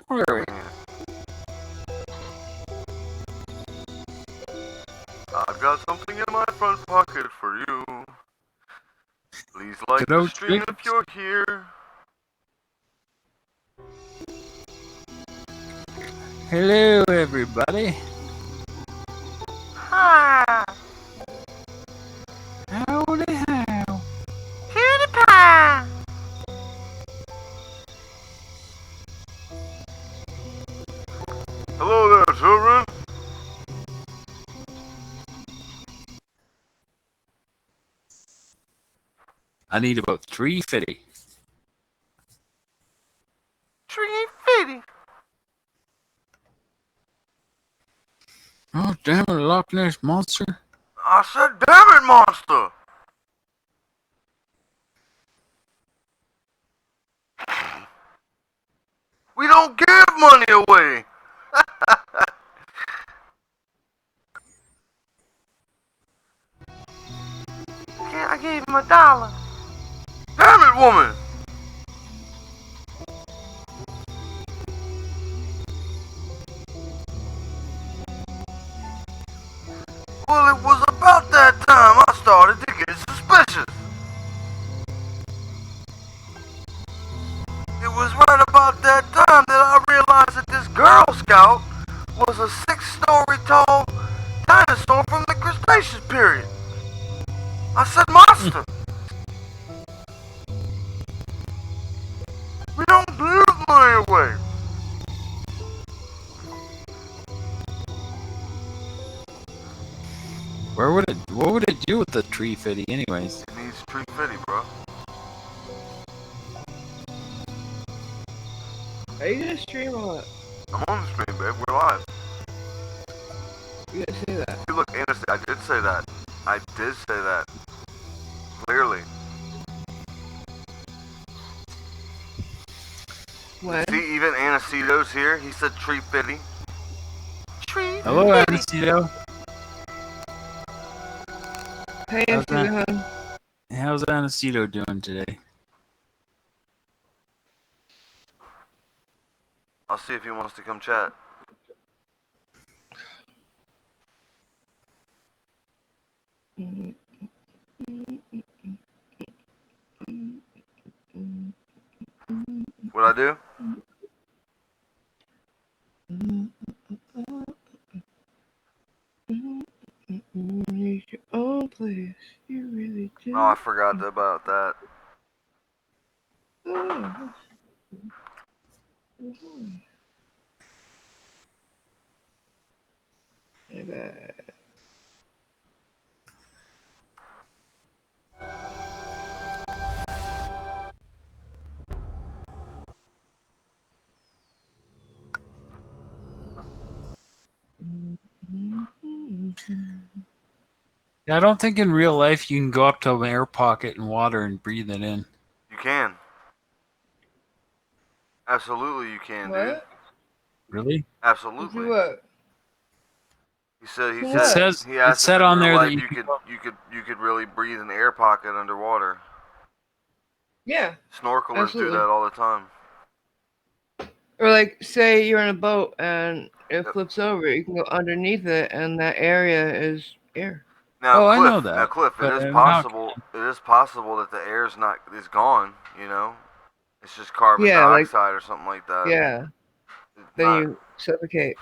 Where are we? I've got something in my front pocket for you. Please like the stream if you're here. Hello, everybody. Hi. Howdy how. Cutie pie. Hello there, children. I need about 350. 350. Oh, damn it, Loch Ness Monster. I said, damn it, monster. We don't give money away. I gave him $1. Damn it, woman. Well, it was about that time I started to get suspicious. It was right about that time that I realized that this Girl Scout was a 6-story tall dinosaur from the Cretaceous period. I said, monster. We don't give money away. What would it do with the 350 anyways? It needs 350, bro. Are you gonna stream or what? I'm on the stream, babe. We're live. You didn't say that. You look innocent. I did say that. I did say that. Clearly. When? See, even Anaceto's here. He said 350. Hello, Anacito. Hey, Anacito. How's Anacito doing today? I'll see if he wants to come chat. What'd I do? Need your own place. You really do. Oh, I forgot about that. Oh. Yeah, I don't think in real life you can go up to an air pocket in water and breathe it in. You can. Absolutely, you can, What? dude. Really? Absolutely. Do what? He said. He What? said. It He asked said if in on real there life that you could really breathe an air pocket underwater. Yeah. Snorkelers Absolutely. do that all the time. Or like, say you're in a boat and it flips over, you can go underneath it, and that area is air. Now, I Cliff, know that. Now, Cliff, it but is how possible. It is possible that the air is gone. You know, it's just carbon dioxide or something like that. Yeah. Then you suffocate.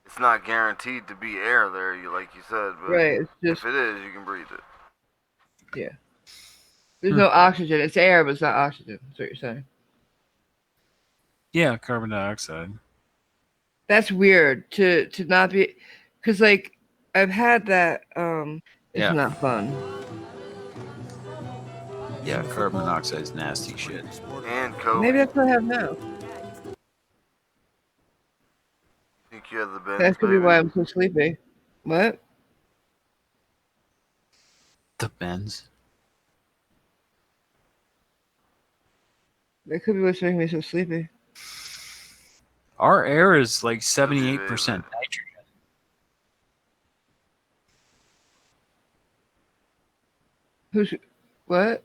It's not guaranteed to be air there, like you said. But Right. It's just, if it is, you can breathe it. yeah. There's no oxygen. It's air, but it's not oxygen. That's what you're saying. Yeah, carbon dioxide. That's weird to not be, because like I've had that. It's not fun. Yeah, carbon monoxide is nasty shit. And COVID. Maybe that's what I have now. Think you have the bends, That could baby? be why I'm so sleepy. What? The bends. That could be what's making me so sleepy. Our air is like 78% nitrogen. What?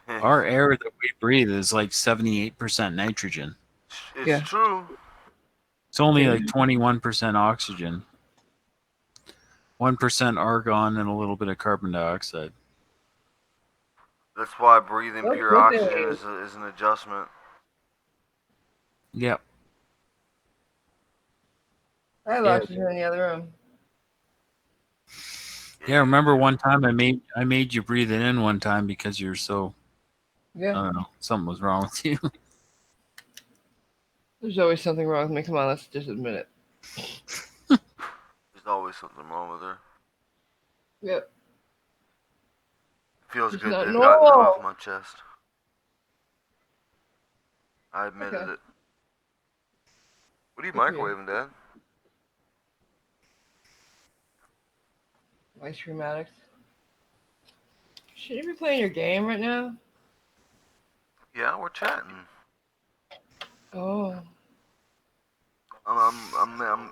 Our air that we breathe is like 78% nitrogen. It's true. It's only like 21% oxygen, 1% argon, and a little bit of carbon dioxide. That's why breathing What pure oxygen pudding? is an adjustment. Yep. I have Yeah. oxygen in the other room. Yeah. Remember one time I made you breathe it in one time because you're so, I Yeah. don't know, something was wrong with you. There's always something wrong with me. Come on, let's just admit it. There's always something wrong with her. Yep. Feels It's good to not have gotten that off normal. my chest. I admitted Okay. it. What are you Good for you. microwaving, Dad? My stream addicts. Should you be playing your game right now? Yeah, we're chatting. Oh. I'm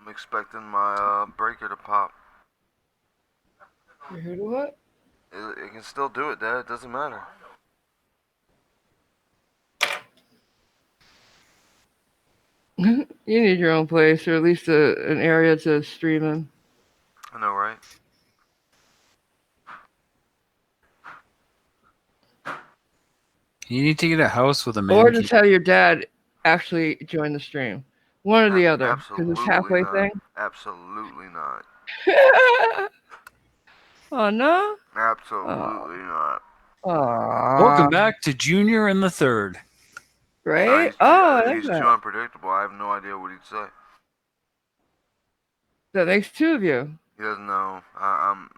expecting my breaker to pop. You're who to what? It can still do it, Dad. It doesn't matter. You need your own place, or at least an area to stream in. I know, right? You need to get a house with a Or man just cave. have your dad actually join the stream. One or the other, because it's Absolutely halfway not. thing. Absolutely not. Oh no! Oh, Absolutely not. Welcome aw. back to Junior and the Third. No, Right? Oh, I like he's too that. unpredictable. I have no idea what he'd say. That makes two of you. He doesn't know. I'm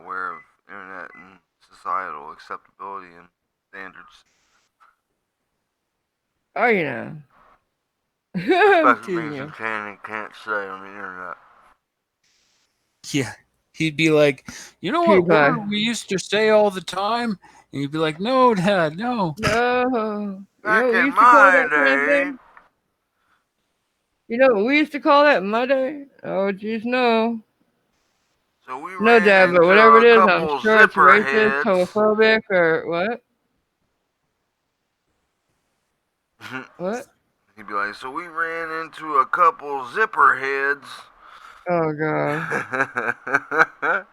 aware of internet and societal acceptability and standards. Are you now? I'm Especially teasing things you you. can and can't say on the internet. Yeah. He'd be like, you know what word PewDiePie. we used to say all the time? And you'd be like, no, Dad, no. No. You know Back what we in used to call my that kind of day, thing? You know what we used to call that in my day? Oh, jeez, no. so we No, ran Dad, but into whatever a it is, I'm couple sure it's zipper racist, heads. homophobic, or what? What? He'd be like, so we ran into a couple zipper heads. Oh, God. I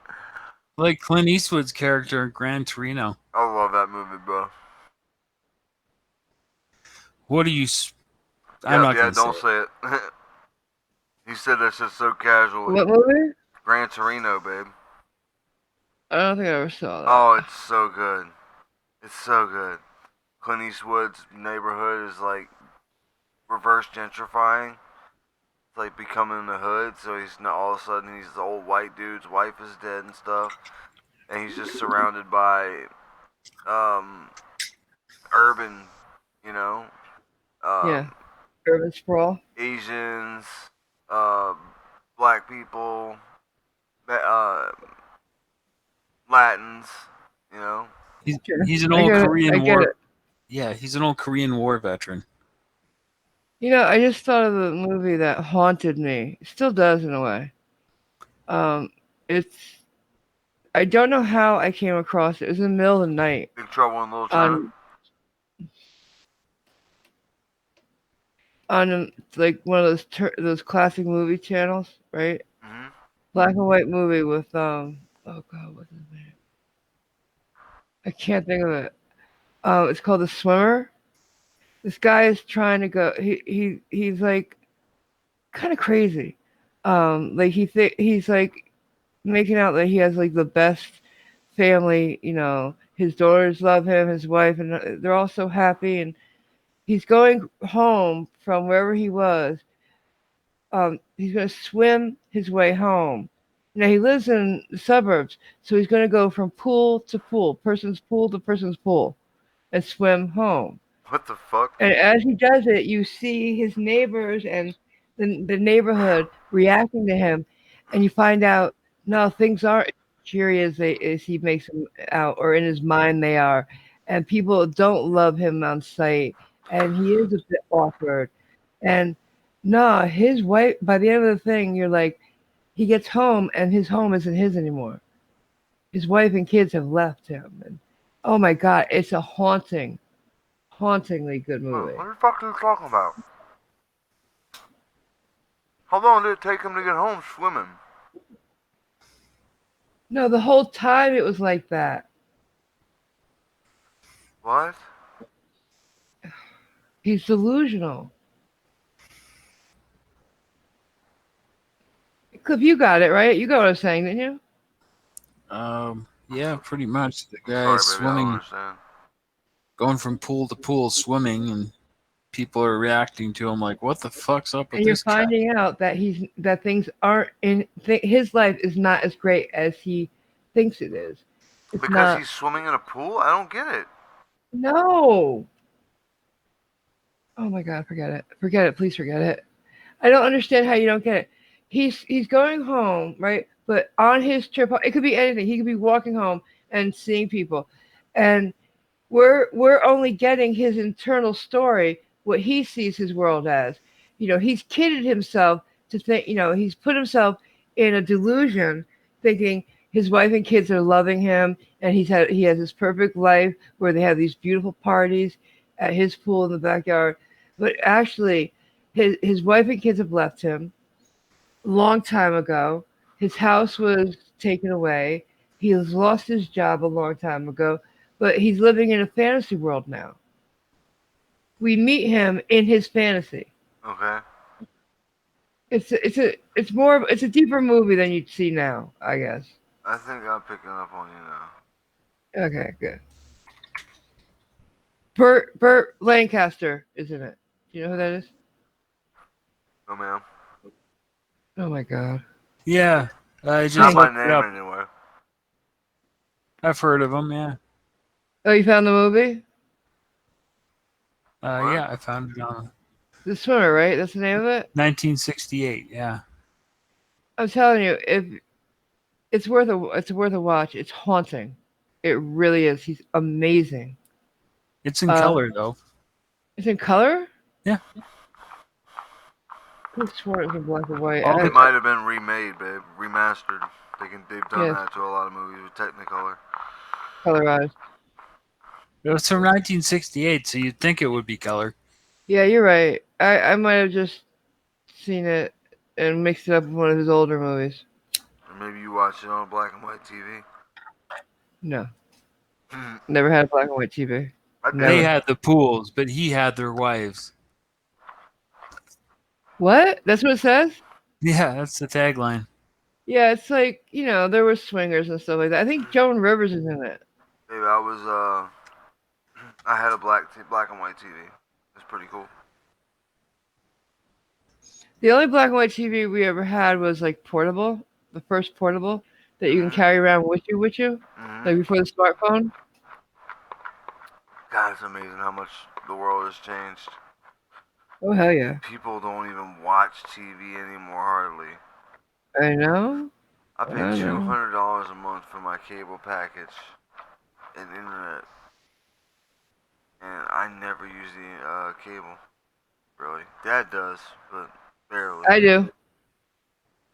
Like Clint Eastwood's character in Gran Torino. love that movie, bro. What do you. I'm Yep, not yeah, going to say don't it. say it. He said that shit so casually. What movie? Gran Torino, babe. I don't think I ever saw Oh, that. it's so good. It's so good. Clint Eastwood's neighborhood is like reverse gentrifying. It's like becoming the hood, so he's not all of a sudden he's the old white dude's wife is dead and stuff, and he's just surrounded by um urban, you know, Yeah. um Urban Sprawl. Asians, uh, black people, uh, Latins, you know. Sure. He's an I old get it. I Korean get War. it. Yeah, he's an old Korean War veteran. You know, I just thought of the movie that haunted me. It still does in a way. Um, it's I don't know how I came across it. It was in the middle of the night Big Trouble in Little China. on like one of those classic movie channels, right? Mm-hmm. Black and white movie with oh god, what's his name? I can't think of it. It's called The Swimmer. This guy is trying to go. He's like kind of crazy. Like he's like making out that he has like the best family. You know, his daughters love him, his wife, and they're all so happy. And he's going home from wherever he was. He's going to swim his way home. Now he lives in the suburbs, so he's going to go from person's pool to person's pool, and swim home. What the fuck? And as he does it, you see his neighbors and the neighborhood reacting to him, and you find out no, things aren't as cheery as he makes them out, or in his mind they are, and people don't love him on sight, and he is a bit awkward, and no, his wife. By the end of the thing, you're like, he gets home, and his home isn't his anymore. His wife and kids have left him, and oh my god, it's a hauntingly good What movie. the fuck are you talking about? How long did it take him to get home swimming? No, the whole time it was like that. What? He's delusional. Cliff, you got it right. You got what I'm saying, didn't you? Yeah, pretty much. The I'm guy sorry, baby. I don't swimming, understand. going from pool to pool, swimming, and people are reacting to him like, "What the fuck's up with And you're this guy?" finding out that things aren't his life is not as great as he thinks it is. It's Because not. he's swimming in a pool? I don't get it. No. Oh my God, forget it. Forget it. Please forget it. I don't understand how you don't get it. He's going home, right? But on his trip, it could be anything. He could be walking home and seeing people, and we're only getting his internal story, what he sees his world as. He's kidded himself to think. He's put himself in a delusion, thinking his wife and kids are loving him, and he has this perfect life where they have these beautiful parties at his pool in the backyard. But actually, his wife and kids have left him a long time ago. His house was taken away. He has lost his job a long time ago, but he's living in a fantasy world now. We meet him in his fantasy. Okay. It's a deeper movie than you'd see now, I guess. I think I'm picking up on you now. Okay, good. Burt Lancaster is in it. Do you know who that is? No, ma'am. Oh my God. Yeah, I Not just Thank by you. looked it name up. anyway. I've heard of him. Yeah, Oh, you found the movie? What? yeah, I found it on The Swimmer, right? That's the name of it. 1968. Yeah, I'm telling you, if it's worth a watch. It's haunting. It really is. He's amazing. it's in Uh, color though. it's in color. Yeah. Could have sworn it was in black and white. All It the might have been remade, babe. Remastered. They've done Yes, that to a lot of movies with Technicolor. colorized. It was from 1968, so you'd think it would be color. Yeah, you're right. I might have just seen it and mixed it up with one of his older movies. Or maybe you watched it on black and white TV. No, I never had a black and white TV. They did. Never. had the pools, but he had their wives. What? That's what it says? Yeah, that's the tagline. Yeah, it's like, there were swingers and stuff like that. I think Joan Rivers is in it. Babe, I had a black and white TV. It's pretty cool. The only black and white TV we ever had was like portable, the first portable that you can Mhm. carry around with you, Mhm. like before the smartphone. God, it's amazing how much the world has changed. Oh hell yeah! People don't even watch TV anymore hardly. I know, I pay I two know. hundred dollars a month for my cable package and internet, and I never use the cable. Really, Dad does, but barely. I do.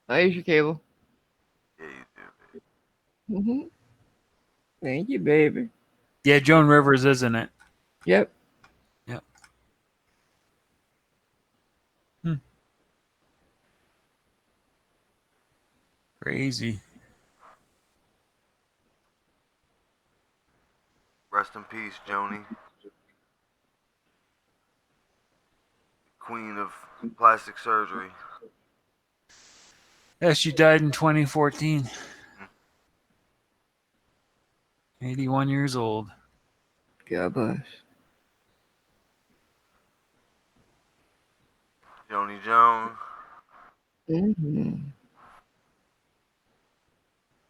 I use your cable. Yeah, you do. Hmm. Thank you, baby. Yeah, Joan Rivers is in it. Yep. Yep. Hmm. Crazy. Rest in peace, Joni, queen of plastic surgery. Yeah, she died in 2014. 81 years old. God bless. Joni Jones. Hmm.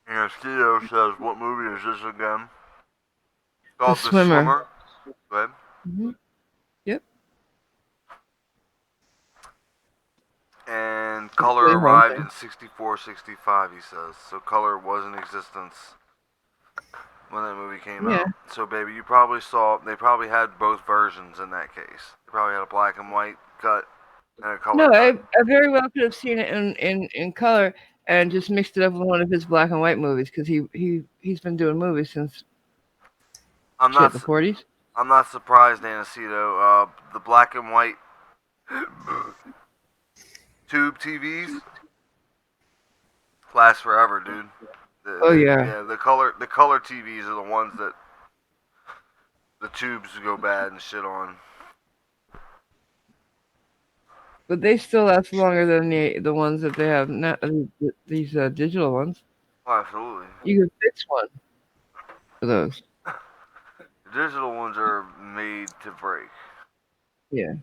And Steve says, "What movie is this again?" The Called The swimmer. Swimmer. Go ahead. Hmm. Yep. And It's color really arrived haunting. in 64, 65, he says. So color was in existence when that movie came Yeah. out. So, baby, you probably saw, they probably had both versions in that case. They probably had a black and white cut and a color No, I, cut. I very well could have seen it in color and just mixed it up with one of his black and white movies because he's been doing movies since I'm shit not, the 40s. I'm not surprised, Aniceto. The black and white, Tube TVs last forever, dude. Oh yeah. Yeah, the color TVs are the ones that the tubes go bad and shit on. But they still last longer than the ones that they have now. These digital ones. Oh, absolutely. You can fix one for those. The digital ones are made to break. Yeah.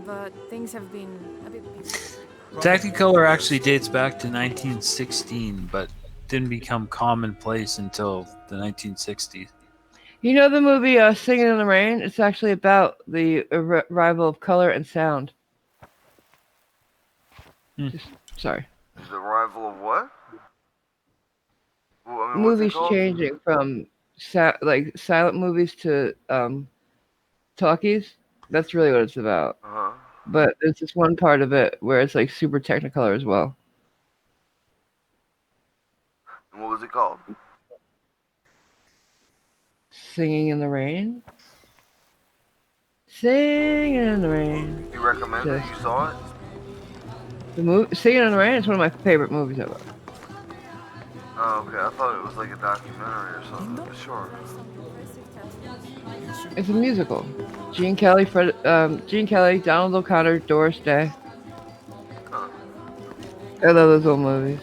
But things have been a bit busy. Technicolor actually dates back to 1916, but didn't become commonplace until the 1960s. You know the movie Singing in the Rain? It's actually about the arrival of color and sound. Hmm. Just sorry. The rival of what? Well, I mean, what's it Movies called? changing from like silent movies to talkies. That's really what it's about. Uh huh. But there's this one part of it where it's like super Technicolor as well. And what was it called? Singing in the Rain. Singing in the Rain. You recommend it? You saw it? The movie Singing in the Rain is one of my favorite movies ever. Oh, okay. I thought it was like a documentary or something. But sure. It's a musical. Gene Kelly, Donald O'Connor, Doris Day. Huh. I love those old movies.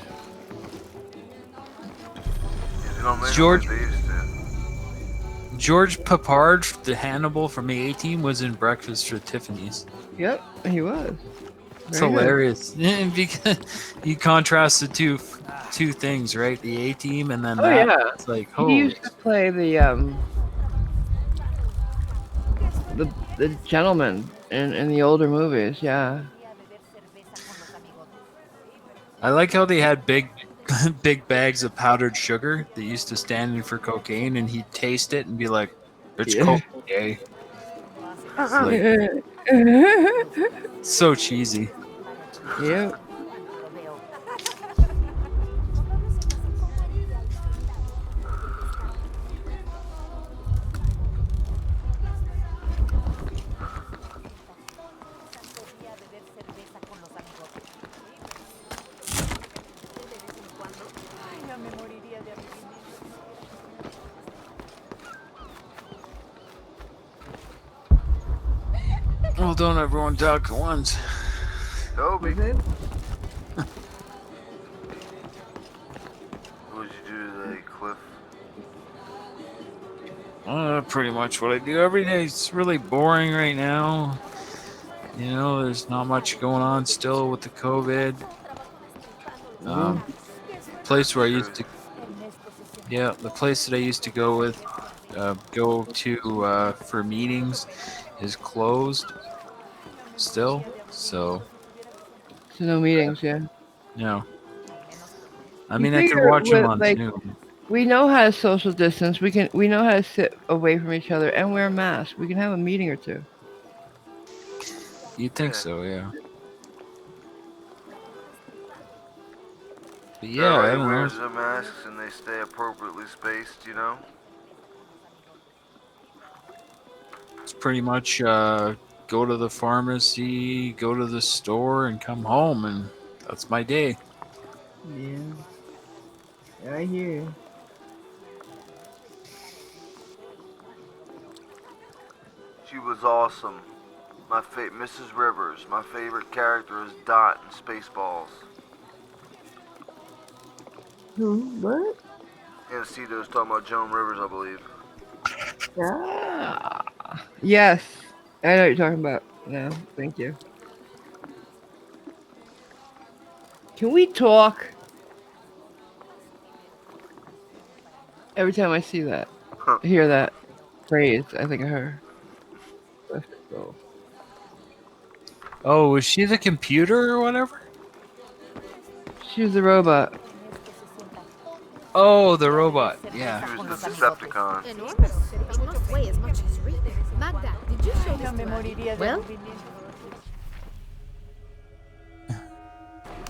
You don't make George- them like they used to. George Papard, the Hannibal from the A-Team, was in Breakfast at Tiffany's. Yep, he was. It's Very good. hilarious because you contrast the two things, right? The A-Team and then Oh that. yeah. It's like, He holy. used to play the gentleman in the older movies. Yeah. I like how they had big bags of powdered sugar that used to stand in for cocaine, and he'd taste it and be like, "It's Yeah. cocaine." It's like, so cheesy. Yep. Oh, don't everyone talk at once. Toby, Was it? what would you do today, Cliff? Pretty much what I do every day. It's really boring right now. You know, there's not much going on still with the COVID. Place where I used to, yeah, the place that I used to go to for meetings is closed still. So, So no meetings. Yeah. no. I You mean, I can figure watch them with, on like, Zoom. we know how to social distance. We know how to sit away from each other and wear masks. We can have a meeting or two. You'd think Yeah. so, yeah. But yeah, I Everybody don't know. wears their masks and they stay appropriately spaced, you know? It's pretty much go to the pharmacy, go to the store, and come home, and that's my day. Yeah. I hear you. She was awesome. Mrs. Rivers. My favorite character is Dot in Spaceballs. Who? What? Antecito's talking about Joan Rivers, I believe. Ah. Yes. I know what you're talking about. No, thank you. Can we talk? Every time I see that, hear that phrase, I think of her. So, Oh, was she the computer or whatever? she was the robot. Oh, the robot. Yeah. She was the Decepticon. Enormous, but not weigh as much as Rick. Magda, did you show this to her? Well,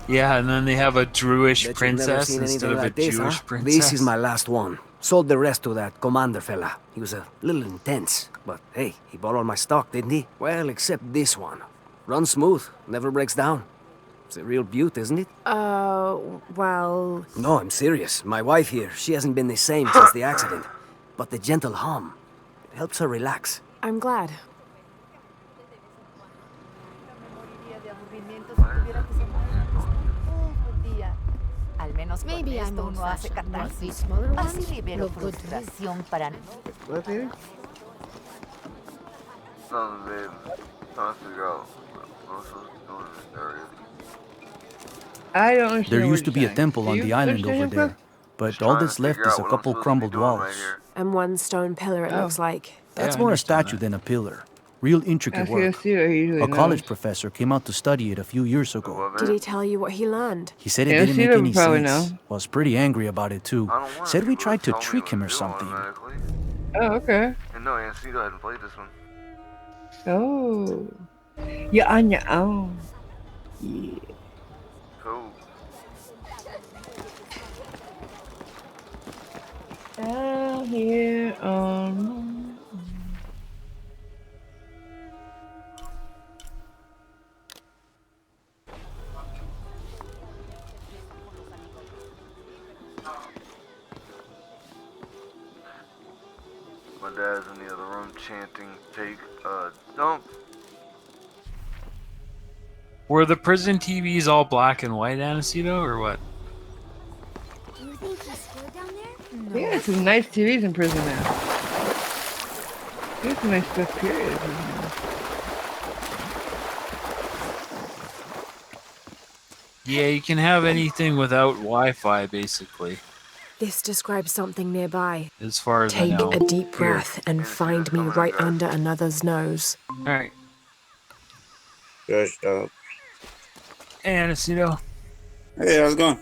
Yeah, and then they have a Druish Bet you've never princess seen instead anything of a like this, Jewish huh? princess. This is my last one. Sold the rest to that commander fella. He was a little intense, but hey, he bought all my stock, didn't he? Well, except this one. Runs smooth, never breaks down. It's a real beaut, isn't it? Well... No, I'm serious. My wife here, she hasn't been the same since the accident. But the gentle hum, it helps her relax. I'm glad. Maybe I'm old-fashioned, but these smaller ones look good to me. Nothing, babe. Trying to figure out what I'm supposed to do in this area. I don't understand. There what used to you're be a saying. temple Do on you the island understand over him, Cliff? there, but Just all trying to that's left figure is out a what I'm couple supposed to be crumbled doing right walls. here. And one stone pillar, it Oh. looks like. That's I more a understand statue that. than a pillar. Real intricate Ask you to work. see what he usually A college knows. professor came out to study it a few years ago. What, Did babe? he tell you what he learned? He said it Yeah, didn't make Cedar any would probably sense. know. Was pretty angry about it too. I don't want Said we people tried to tell me trick what him to or do something. automatically. Oh, okay. And no, Aunt Cedar hadn't played this one. Oh. You're on your own. Yeah. Cool. Out here on. My dad's in the other room chanting, take a dump. Were the prison TVs all black and white, Aniceto, or what? Do you think he's scared down there? Yeah, some nice TVs in prison now. There's some nice stuff, period. Yeah, you can have anything without Wi-Fi, basically, This describes something nearby. as far as I Take know. a deep Here. breath and find me right under another's nose. All right. Good stuff. Hey, Aniceto. Hey, how's it going?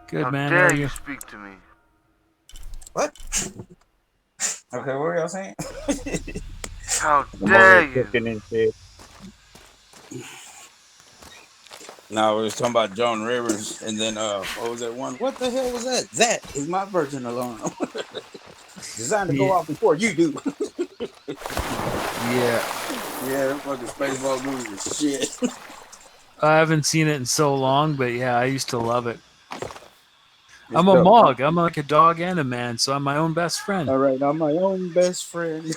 Good, How man. How dare are you you? speak to me? What? Okay, what were y'all saying? How I'm dare over here you? cooking and shit. No, we was talking about Joan Rivers, and then what was that one? What the hell was that? That is my virgin alarm. Designed to go Yeah. off before you do. Yeah. Yeah, them fucking Spaceball movies is shit. I haven't seen it in so long, but yeah, I used to love it. It's I'm a dope. mug. I'm like a dog and a man, so I'm my own best friend. All right, I'm my own best friend.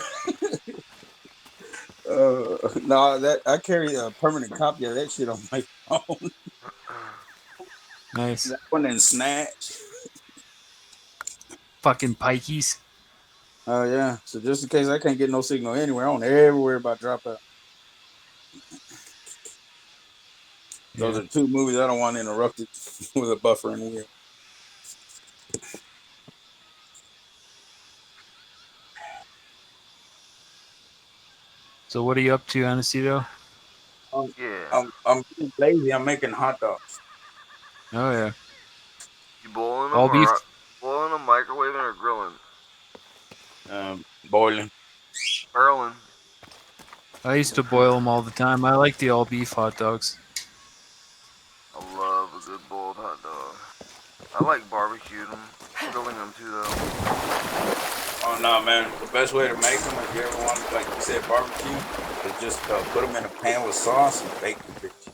No, that I carry a permanent copy of that shit on my phone. Nice. That one and Snatch. Fucking pikeys. Oh yeah. So just in case I can't get no signal anywhere, I don't ever worry about dropout. Those Yeah. are two movies I don't want interrupted with a buffering wheel. So what are you up to, Aniceto? Yeah. I'm being lazy. I'm making hot dogs. Oh yeah. You boiling All them beef. or boiling them, microwaving, or grilling? Boiling. Earling. I used to boil them all the time. I like the all beef hot dogs. I love a good boiled hot dog. I like barbecuing them, grilling them too though. Oh no, man! The best way to make them, if you ever want, like you said, barbecue, is just put them in a pan with sauce and bake them. Bitch.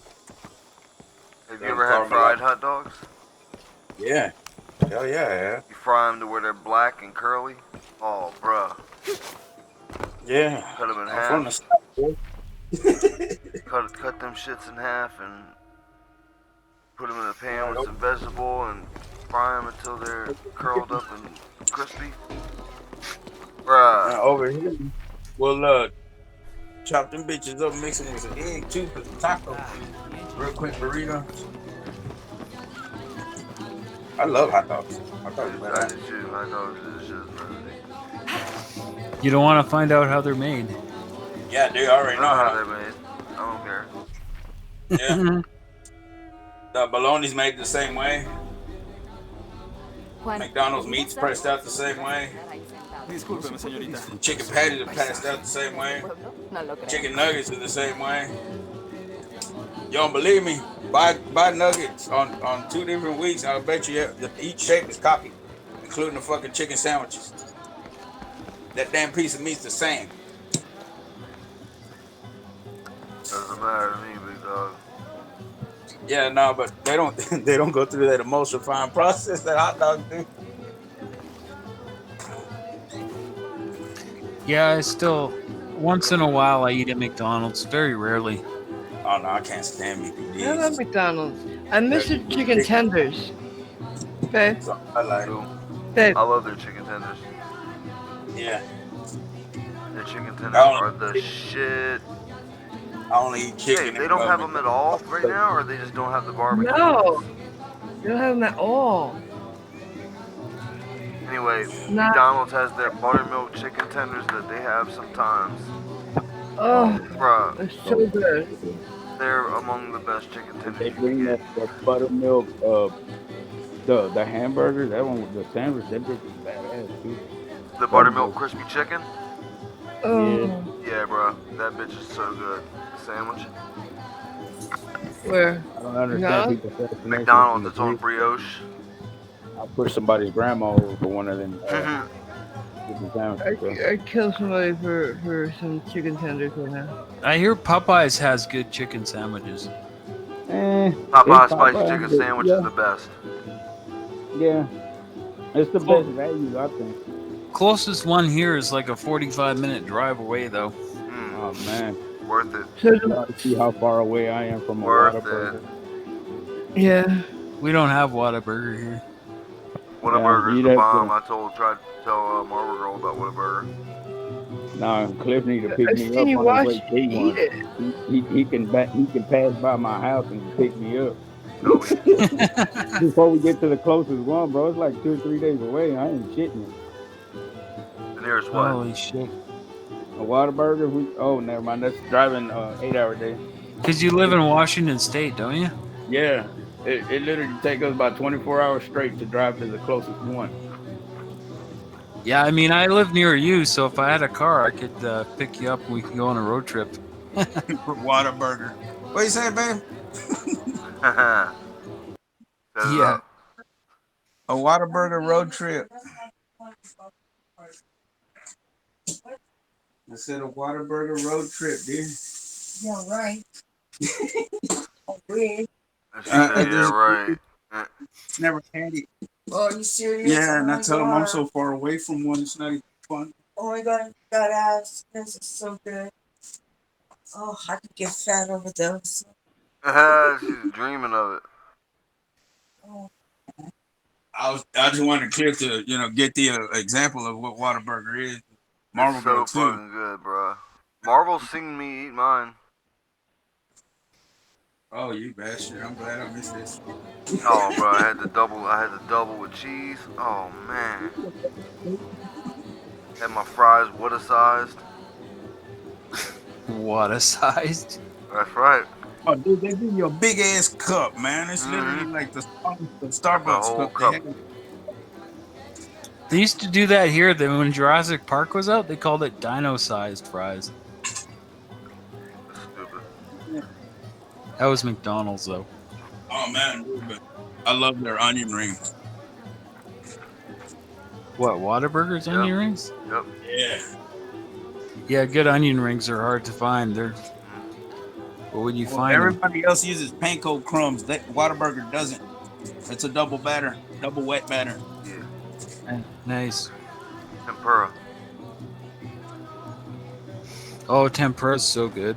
Have you ever had fried hot dogs? Yeah. Hell yeah, I have. You fry them to where they're black and curly? Oh, bruh. Yeah. Cut them in I'm half. from the South, boy. Cut them shits in half and put them in a pan with some vegetable and fry them until they're curled up and crispy. Bruh. Over here, we'll chop them bitches up, mix them with some egg too, for the taco. Real quick burrito. I love hot dogs. Hot dogs are I better. did too. Hot dogs is just You don't want to find out how they're made. Yeah, they already I know know how how. they're made. I don't care. Yeah. The bologna's made the same way. McDonald's meat's pressed out the same way. Discúlpeme, señorita. Chicken patties are passed out the same way. Chicken nuggets are the same way. You don't believe me? Buy nuggets on 2 different weeks. I'll bet you each shape is copied, including the fucking chicken sandwiches. That damn piece of meat's the same. Doesn't matter to me, big dog. Yeah, no, but they don't they don't go through that emulsifying process that hot dogs do. Yeah, I still once in a while I eat at McDonald's. Very rarely. Oh no, I can't stand I love McD's. McDonald's. I miss They're the chicken thick, tenders. Babe, so I Me like. too. babe. I love their chicken tenders. Yeah, Their chicken I tenders only are the eat, shit. I only eat Hey, chicken they at don't have them at all right McDonald's. now, or they just don't have the barbecue No, ones. they don't have them at all. Anyway, Not. McDonald's has their buttermilk chicken tenders that they have sometimes. Oh, Bruh, it's so good. they're among the best chicken If tenders they you can bring get. that buttermilk, the hamburger, that one with the sandwich, that bitch is badass too. The buttermilk Buttermilk. crispy chicken? Yeah. Oh, Yeah, bruh, that bitch is so good. The sandwich? where? I don't understand No. people's fascination with the McDonald's, it's on McRib. brioche. I'll push somebody's grandma over for one of them chicken sandwiches, bro. I'd kill somebody for some chicken tenders right now. I hear Popeyes has good chicken sandwiches. It's Popeye spicy Popeye, chicken but sandwich is yeah, the best. yeah, it's the best Clo- value, I think. Closest one here is like a 45-minute drive away, though. Oh man, Worth it. So you ought to see how far away I am from a Worth it. Whataburger. yeah. We don't have Whataburger here. Yeah, Whataburger's you'd the have bomb. to. Tried to tell Marvel Girl about Whataburger. Nah, Cliff need to pick I've me seen up you on his watch way K eat one. it. He can pass by my house and pick me up No, he. before we get to the closest one, bro. It's like 2 or 3 days away. I ain't shitting you. The nearest what? Holy shit. A Whataburger? Oh, never mind. That's driving 8 hour day. Because you live in Washington State, don't you? Yeah, it literally takes us about 24 hours straight to drive to the closest one. Yeah, I mean, I live near you, so if I had a car, I could pick you up and we could go on a road trip. Whataburger. What you say, babe? Set it Yeah. up. A Whataburger road trip. I said a Whataburger road trip, dude. Yeah, right. Weird. And she said, yeah, right. Never had it. Oh, you serious? Yeah, Oh and I my tell them I'm God. so far away from one, it's not even fun. Oh my God, that ass. This is so good. Oh, I could get fat over those. She's dreaming of it. Oh. I just wanted Cliff to get the example of what Whataburger is. Marvel It's so Girl too. fucking good, bruh. Marvel's seen me eat mine. Oh, you bastard! I'm glad I missed this. Oh, bro, I had the double with cheese. Oh man. Had my fries water sized. Water sized? That's right. Oh, dude, they give you a big ass cup, man. It's literally like the Starbucks whole cup. cup. They used to do that here. Then when Jurassic Park was out, they called it dino-sized fries. That's stupid. That was McDonald's, though. Oh man, dude, but I love their onion rings. What, Whataburger's onion rings? Yep. Yeah. Yeah, good onion rings are hard to find. They're... Where would you find them? Everybody else uses panko crumbs. That Whataburger doesn't. It's a double batter, double wet batter. Yeah. Nice. Tempura. Oh, tempura's so good.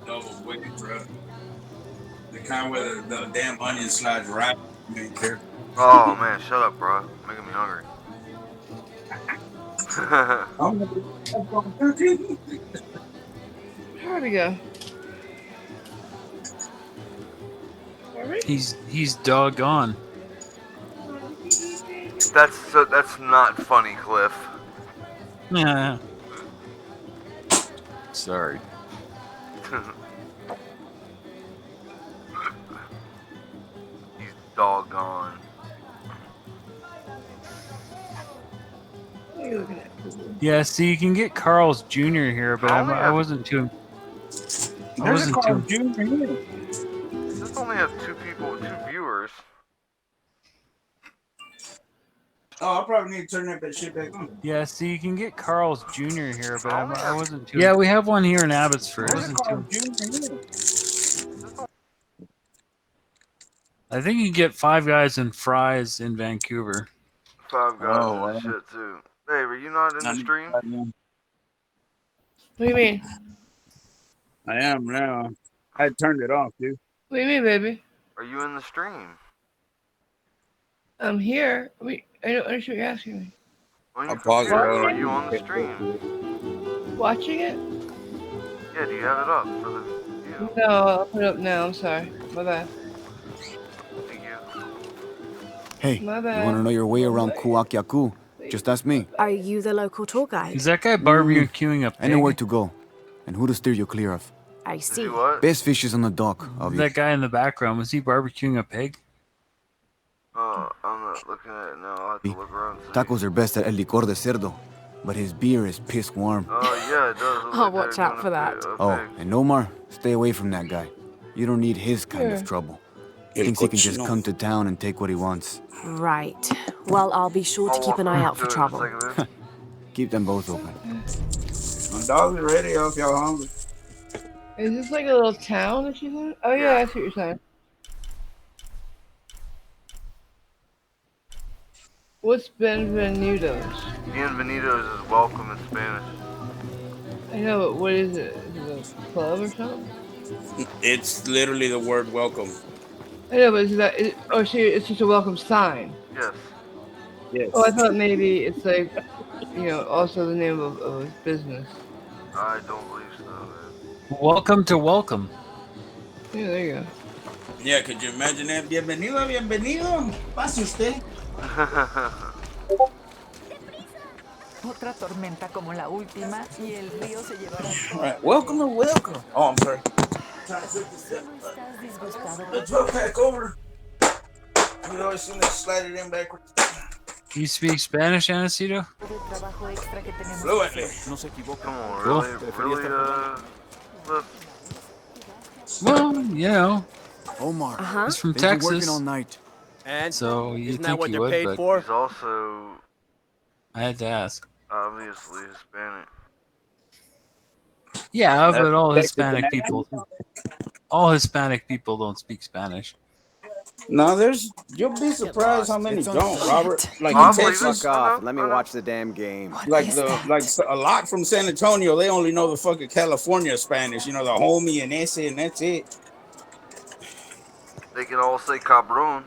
Double wicked, bro. The kind where the damn onion slides right. You ain't care. Oh man, shut up, bro. Making me hungry. Where'd he go? He's doggone. That's not funny, Cliff. Yeah. Sorry. He's doggone. What are you looking at? Yeah, see, you can get Carl's Jr. here, but I wasn't too. I wasn't too. Just only have two viewers. Oh, I probably need to turn that shit back on. Yeah, see, you can get Carl's Jr. here, but Oh, I wasn't too. yeah. Yeah, we have one here in Abbotsford. Where's the Wasn't Carl too. Jr. I think you can get Five Guys and Fries in Vancouver. Five Guys Oh, is well, the shit too. Dave, are you not in I the need to stream? try again. What do you mean? I am now. I turned it off, dude. What do you mean, baby? Are you in the stream? I'm here. Wait, I don't understand what you're asking me. On I'll your pause it. computer, Hold are on. you on the Get back stream? to it. Watching it? Yeah, do you have it up for the view? No, I'll put it up now. I'm sorry. My bad. Thank you. Hey, My you bad. want to know your way around Kuakyaku? Just ask me. Are you the local tour guide? Is that guy barbecuing a pig? I know where to go, and who to steer you clear of. I Is see. he what? Best fish is on the dock, That guy in the background, was he barbecuing a pig? I'm not looking at it now. I'll have to look around and see. Tacos are best at el licor de cerdo, but his beer is piss warm. Oh, yeah, it does. Look I'll like watch they're out doing for that. Oh, and Omar, stay away from that guy. You don't need his kind Yeah. of trouble. El Thinks he can just cochino. come to town and take what he wants. Right. Well, I'll be sure to I'll keep an walk eye over out for to it in a trouble. second, babe. Keep them both open. My dogs are ready if y'all hungry. Is this like a little town that she's in? Oh, yeah, I see what you're saying. What's Benvenidos? Bienvenidos is welcome in Spanish. I know, but what is it? Is it a club or something? It's literally the word welcome. I know, but is that? Oh, so it's just a welcome sign. Yes. Yes. Oh, I thought maybe it's like, also the name of a business. I don't believe so, man. Welcome to welcome. Yeah, there you go. Yeah, could you imagine that? Bienvenido, bienvenido. Pase usted. Otra tormenta como la última y el río se llevará. All right, welcome or welcome. Oh, I'm sorry. The truck back over. You always seem to slide it in backwards. You speak Spanish, Anacito? Fluently. Come on, Cool. really, look. Well, you know. Omar, He's from they've been Texas. working all night. And so you isn't that think what he they're would, paid but for? He's also I had to ask. obviously Hispanic. Yeah, but all Texas Hispanic and people, don't speak Spanish. No, you'll be surprised how many don't, Robert. Like I'll in believe Texas, it. Fuck off and let me watch the damn game. like a lot from San Antonio, they only know the fucking California Spanish. You know, the homie and ese, and that's it. They can all say cabron.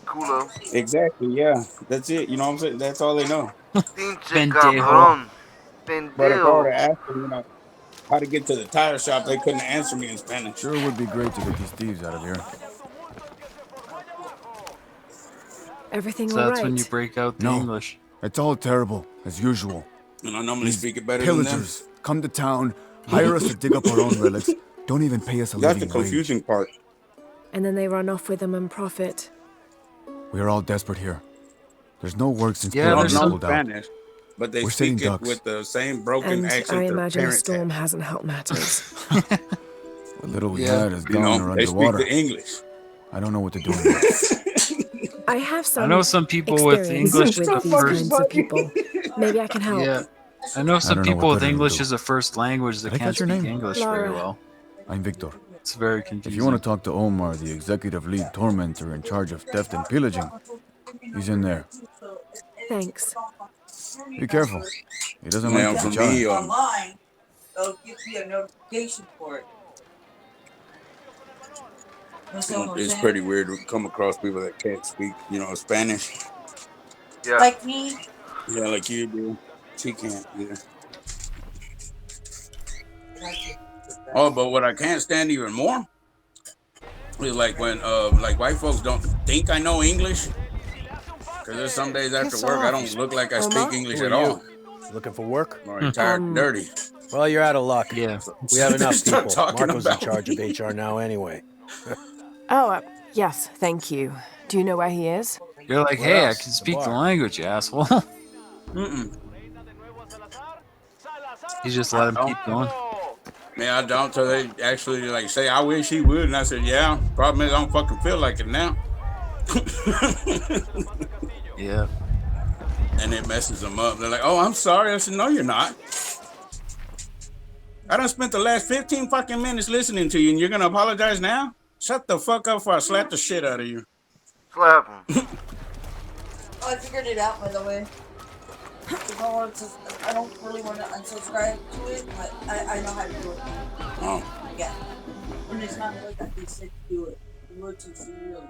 Culo. Exactly, yeah, that's it. You know what I'm saying? That's all they know. Pinche Pendejo. cabron. But if I were to Pendejo. ask them, how to get to the tire shop, they couldn't answer me in Spanish. Sure would be great to get these thieves out of here. Everything So all that's right? when you break out the No. English. It's all terrible, as usual. And I normally These speak it better than them. pillagers come to town, hire us to dig up our own relics, don't even pay us a That's the living wage. confusing part. And then they run off with them and profit. We are all desperate here. There's no work since Yeah, They don't there's Pilgrims know some- pulled out. Spanish, but they We're speak sitting it ducks. with the same broken And accent I their imagine a parents storm had. hasn't helped matters. What little we Yeah. had is You gone know, or they speak underwater. the English. I don't know what to do anymore. I have some I know some people with experience English with as a these first. kinds of people. Maybe I can help. Yeah, I know some don't know people what with better to English do. as a first language that Did I can't catch your speak name? English very Laura. well. I'm Victor. It's very confusing. If you want to talk to Omar, the executive lead tormentor in charge of theft and pillaging, he's in there. Thanks. Be careful. He doesn't Yeah, like for to me, be Online, they'll give you a notification for it. it's pretty weird to come across people that can't speak, Spanish. Yeah. Like me. Yeah, like you do. She can't either. Oh, but what I can't stand even more is like when like white folks don't think I know English. Because there's some days after Piss work I off. don't look like I Omar? speak English Who at are all. you? Looking for work? I'm already tired and dirty. Well, you're out of luck. Yeah. We have enough Stop people. talking Marco's in about charge me. of HR now anyway. Oh, yes, thank you. Do you know where he is? You're like, Where hey, I else? can The speak the bar. language, you asshole. Mm-mm. You just let him keep going. Man, I don't till they actually like say I wish he would, and I said, yeah. Problem is I don't fucking feel like it now. Yeah. and it messes them up. They're like, "Oh, I'm sorry." I said, "No, you're not. I done spent the last 15 fucking minutes listening to you, and you're gonna apologize now? Shut the fuck up, or I slap the shit out of you." Slap him. Oh, I figured it out, by the way. I don't really want to unsubscribe to it, but I know how to do it. Oh. Yeah. And it's not like that they said to do it. The words is really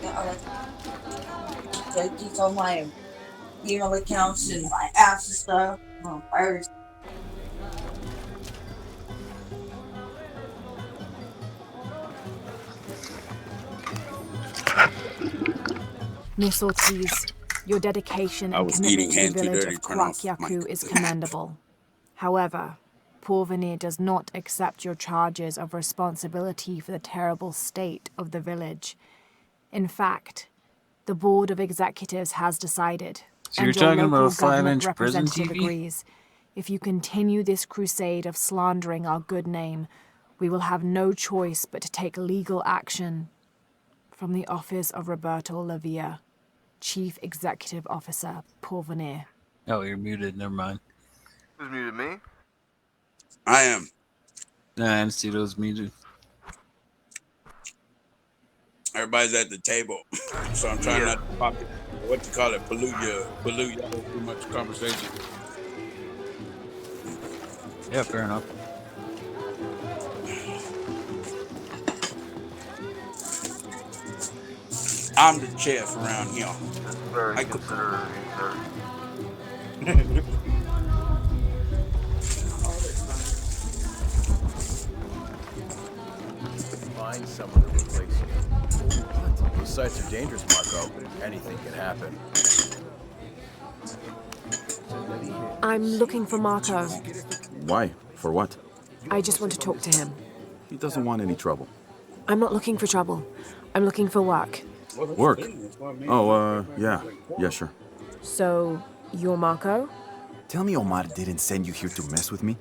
yeah, I delete all my email accounts and my apps and stuff. Virus. Miss Ortiz, your dedication I and was commitment eating to the hand too village dirty. of Turn off my. Kwakyaku is commendable. However, Porvenir does not accept your charges of responsibility for the terrible state of the village. In fact, the Board of Executives has decided, So you're and your talking about local a government 5-inch prison representative TV? agrees, if you continue this crusade of slandering our good name, we will have no choice but to take legal action. From the office of Roberto Lavia, Chief Executive Officer, Porvenir. Oh, you're muted. Never mind. Who's muted me? I am. Nah, Anstito's muted. Everybody's at the table, so I'm trying not to pop it. What you call it? Pollute y'all with too much conversation. Yeah, fair enough. I'm the chef around here. That's very considerate of you, sir. Find someone to replace you. Those sites are dangerous, Marco. Anything can happen. I'm looking for Marco. Why? For what? I just want to talk to him. He doesn't want any trouble. I'm not looking for trouble. I'm looking for work. Work? Oh, yeah. Yeah, sure. So, you're Marco? Tell me Omar didn't send you here to mess with me.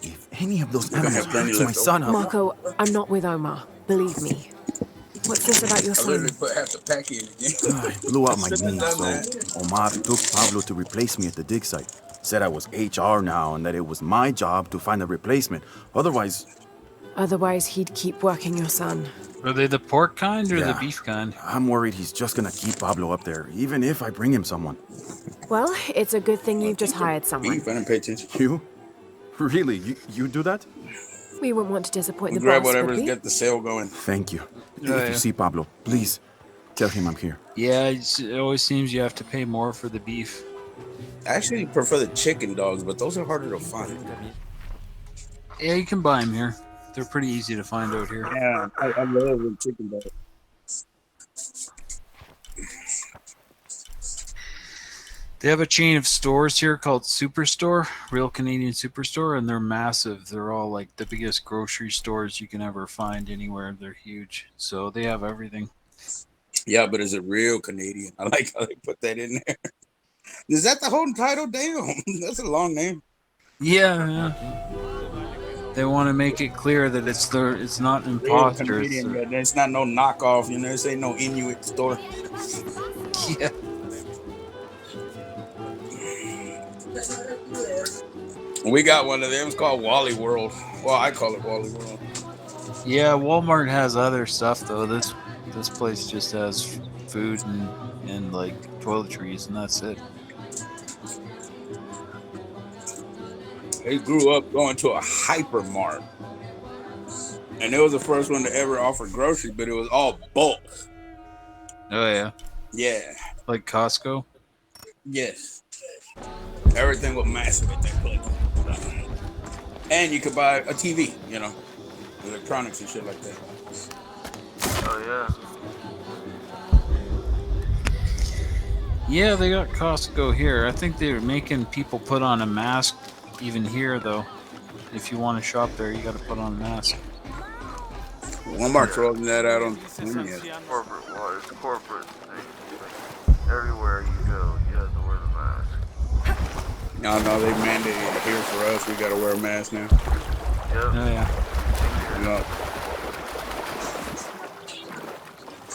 If any of those animals hurt my son, Marco, I'm not with Omar. Believe me. What's this about your I son? literally put half the pack in again. I blew out my knee, so Omar took Pablo to replace me at the dig site. Said I was HR now and that it was my job to find a replacement. Otherwise, he'd keep working your son. Are they the pork kind or the beef kind? I'm worried he's just gonna keep Pablo up there, even if I bring him someone. Well, it's a good thing you've just hired someone. Beef, I didn't pay attention. You? Really? You do that? We wouldn't want to disappoint the Grab boss, whatever's would we? get the sale going. Thank you. Oh, If yeah. you see Pablo, please tell him I'm here. Yeah, it always seems you have to pay more for the beef. I actually prefer the chicken dogs, but those are harder to find. Yeah, you can buy them here. They're pretty easy to find out here. Yeah, I love the chicken dogs. They have a chain of stores here called Superstore, Real Canadian Superstore, and they're massive. They're all like the biggest grocery stores you can ever find anywhere. They're huge. So they have everything. Yeah, but is it real Canadian? I like how they put that in there. Is that the whole title? Damn, that's a long name. Yeah. They want to make it clear that it's not Real imposters. Canadian, but it's not no knockoff. You know, this ain't no Inuit store. Yeah. We got one of them. It's called Wally World. Well, I call it Wally World. Yeah, Walmart has other stuff though. This place just has food and like toiletries, and that's it. They grew up going to a hypermart, and it was the first one to ever offer groceries, but it was all bulk. Oh yeah. Yeah. Like Costco. Yes. Everything was massive at that place. And you could buy a TV, you know, electronics and shit like that. Oh, yeah. Yeah, they got Costco here. I think they're making people put on a mask even here, though. If you want to shop there, you got to put on a mask. Walmart's rolling that out on the 20th. Corporate, well, it's corporate. Everywhere you go, you have to wear the mask. No, they mandated it here for us. We got to wear a mask now. Yep. Oh, yeah. No.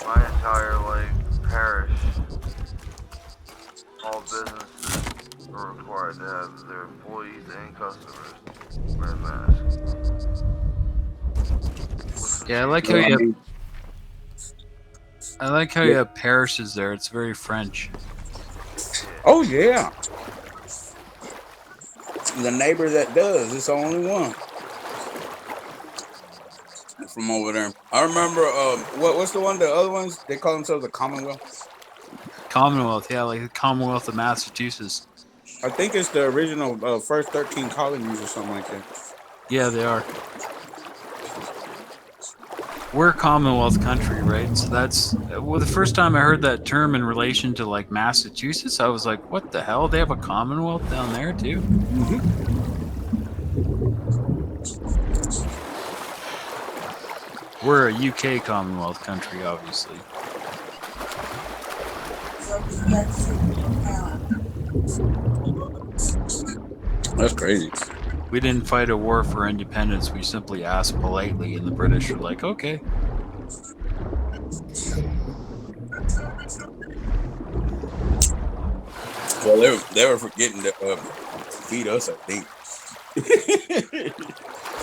My entire, parish, all businesses are required to have their employees and customers wear masks. With some Yeah, cheese Yeah, I mean, I like how yeah. you have parishes there. It's very French. Oh yeah, the neighbor that does. It's the only one from over there. I remember. What's the one? The other ones they call themselves the Commonwealth. Commonwealth, yeah, like the Commonwealth of Massachusetts. I think it's the original first 13 colonies or something like that. Yeah, they are. We're a Commonwealth country, right? So that's well. The first time I heard that term in relation to like Massachusetts, I was like, "What the hell? They have a Commonwealth down there too?" Mm-hmm. We're a UK Commonwealth country, obviously. That's crazy. We didn't fight a war for independence. We simply asked politely, and the British were like, "Okay." Well, they were forgetting to feed us, I think.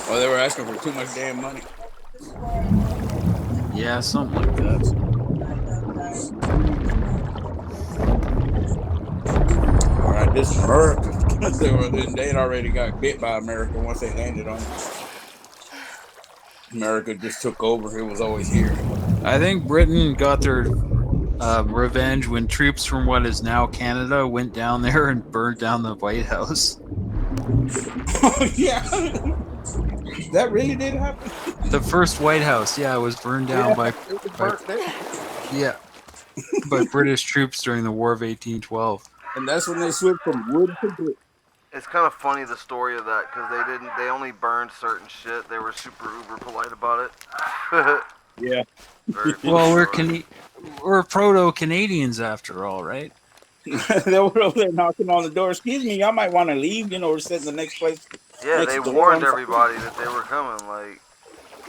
Or they were asking for too much damn money. Yeah, something like that. All right, this is America. They had already got bit by America once they landed on it. America just took over. It was always here. I think Britain got their revenge when troops from what is now Canada went down there and burned down the White House. Yeah, that really did happen. The first White House, yeah, was burned down by British troops during the War of 1812. And that's when they switched from wood to brick. It's kind of funny the story of that because they only burned certain shit. They were super uber polite about it. Yeah. Well, we're proto-Canadians after all, right? They were over there knocking on the door. Excuse me, y'all might want to leave. We're sitting the next place. Yeah, next they door warned on everybody that they were coming. Like,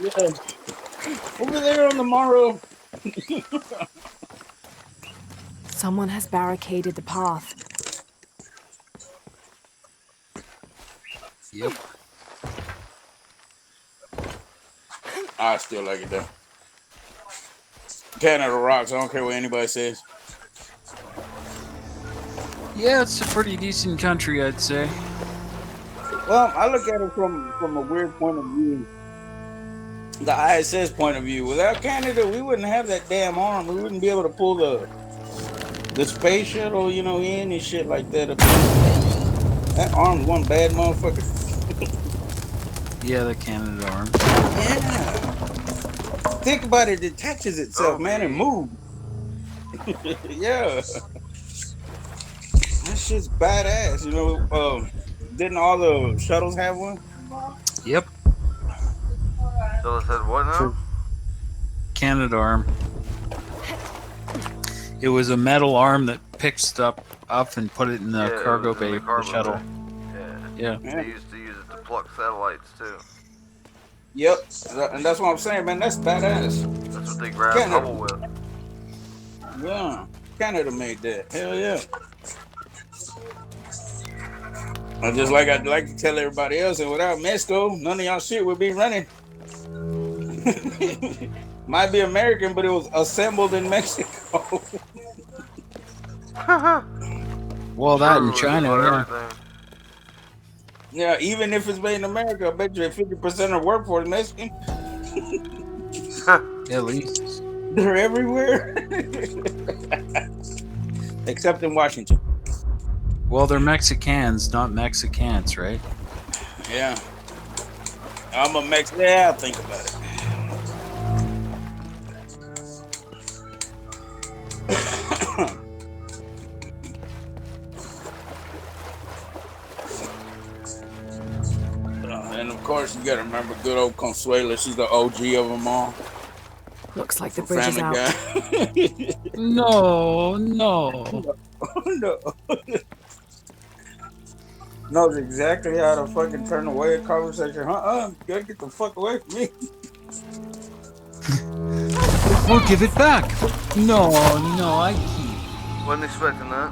yeah, over there on the morrow. Someone has barricaded the path. Yep. I still like it though. Canada rocks. I don't care what anybody says. Yeah, it's a pretty decent country, I'd say. Well, I look at it from a weird point of view. The ISS point of view. Without Canada, we wouldn't have that damn arm. We wouldn't be able to pull the space shuttle, in and shit like that. That arm's one bad motherfucker. Yeah, the Canada arm. Yeah. Think about it. It detaches itself, man, and moves. Yeah. That shit's badass. Didn't all the shuttles have one? Yep. so it said what now? Canada arm. It was a metal arm that picks stuff up and put it in the cargo bay of the shuttle. Yeah. Yeah. They used to use it to pluck satellites too. Yep. And that's what I'm saying, man. That's badass. That's what they grabbed Hubble with. Yeah. Canada made that. Hell yeah. I'd like to tell everybody else, and without Mexico, none of y'all shit would be running. Might be American, but it was assembled in Mexico. Well, that in China, yeah. Yeah, even if it's made in America, I bet you 50% of the workforce is Mexican. At least. They're everywhere. Except in Washington. Well, they're Mexicans, not Mexicans, right? Yeah. I'm a Mexican. Yeah, I'll think about it. And of course, you gotta remember good old Consuela. She's the OG of them all. Looks like the bridge is out. No. No. Knows exactly how to fucking turn away a conversation. You gotta get the fuck away from me. Oh, give it back. No, I keep. Wasn't expecting that.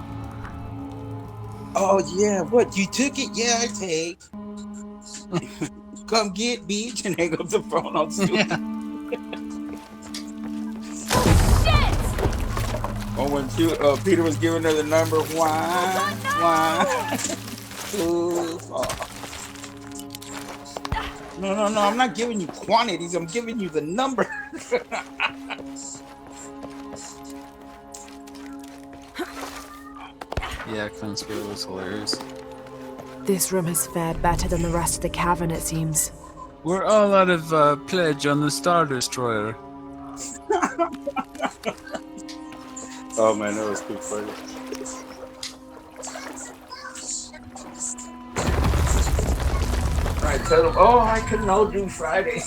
Oh yeah, what? You took it? Yeah, I take. Come get bitch and hang up the phone on stupid. Oh, when Peter was giving her the number, why? Ooh, oh. No, I'm not giving you quantities. I'm giving you the number. Yeah, Conspiracy was hilarious. This room has fared better than the rest of the cavern, it seems. We're all out of pledge on the Star Destroyer. Oh man, that was too funny. I tell them, oh, I can no do Friday.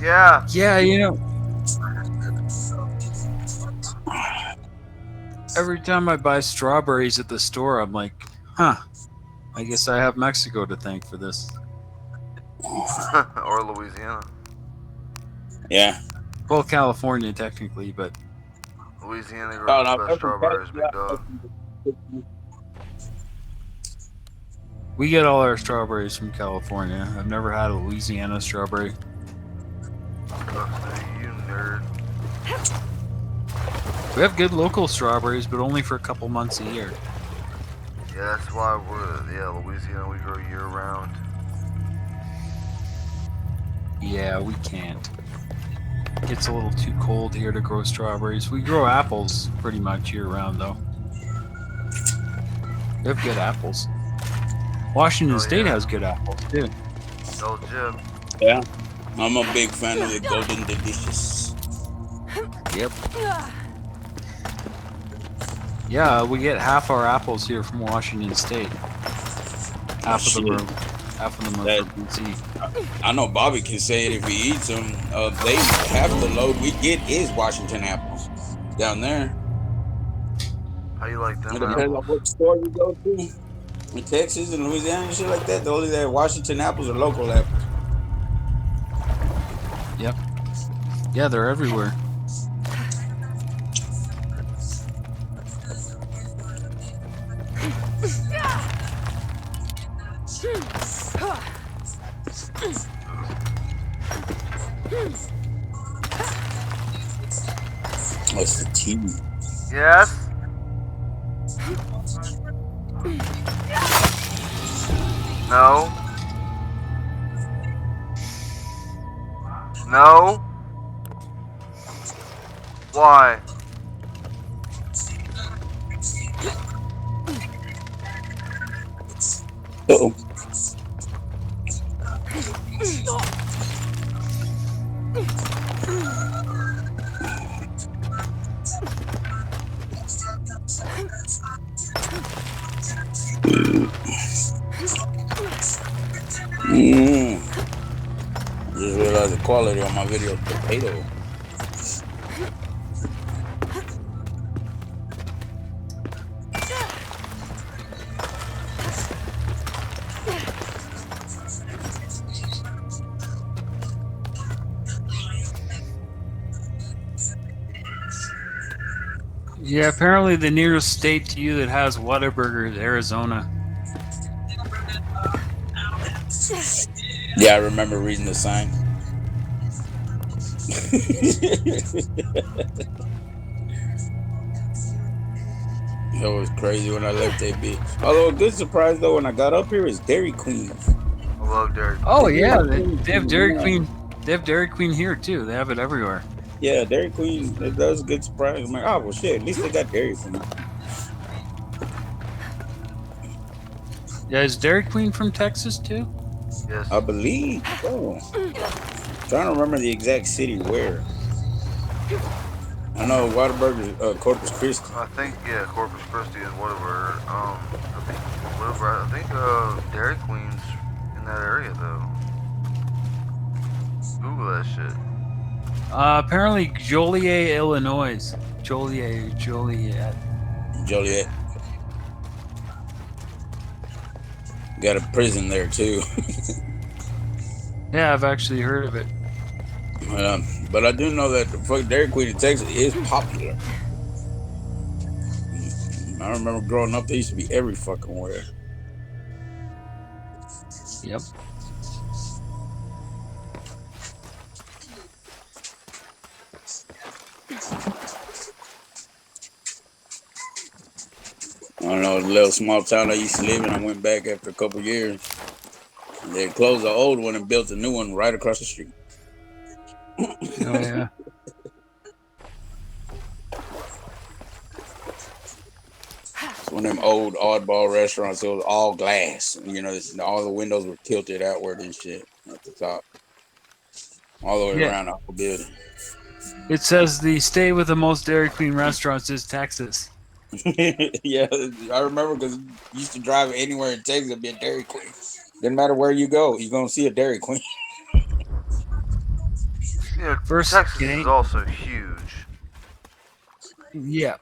Yeah. Yeah, you know, every time I buy strawberries at the store, I'm like, huh, I guess I have Mexico to thank for this. Or Louisiana. Yeah. Well, California, technically, but... Louisiana grows the best strawberries, big dog. We get all our strawberries from California. I've never had a Louisiana strawberry. You nerd. We have good local strawberries, but only for a couple months a year. Yeah, that's why Louisiana, we grow year round. Yeah, we can't. It gets a little too cold here to grow strawberries. We grow apples pretty much year round, though. We have good apples. Washington State has good apples, too. Oh, Jim. Yeah. I'm a big fan of the Golden Delicious. Yep. Yeah, we get half our apples here from Washington State. Half of them are from BC. I know Bobby can say it if he eats them. They half the load we get is Washington apples down there. How you like them It depends on what store you go to. In Texas and Louisiana and shit like that, the only that Washington apples are local apples. Yep. Yeah, they're everywhere. What's the tea? Yes? No? No? Why? Uh-oh. Just realized the quality on my video potato. Yeah, apparently the nearest state to you that has Whataburger is Arizona. Yeah, I remember reading the sign. That was crazy when I left that bitch. Although a good surprise though when I got up here is Dairy Queen. I love Dairy Queen. Oh yeah, they have Dairy Queen. They have Dairy Queen here too. They have it everywhere. Yeah, Dairy Queen. That was a good surprise. I'm like, oh well, shit. At least they got Dairy Queen. Yeah, is Dairy Queen from Texas too? Yes. I believe. Oh, trying to remember the exact city where. I know Whataburger, Corpus Christi. I think Corpus Christi is Whataburger. I think Dairy Queen's in that area though. Google that shit. Apparently Joliet, Illinois. Joliet. Joliet. Got a prison there too. Yeah, I've actually heard of it. But I do know that the fuck Dairy Queen in Texas is popular. I remember growing up, they used to be every fucking where. Yep. I don't know, the little small town I used to live in. I went back after a couple years. They closed the old one and built a new one right across the street. Oh yeah. It's one of them old oddball restaurants. It was all glass. You know, all the windows were tilted outward and shit at the top, all the way Yeah. around the whole building. It says the state with the most Dairy Queen restaurants is Texas. Yeah, I remember because you used to drive anywhere in Texas and be a Dairy Queen. Didn't matter where you go, you're gonna see a Dairy Queen. Yeah, First Texas is Canadian. also huge. Yeah.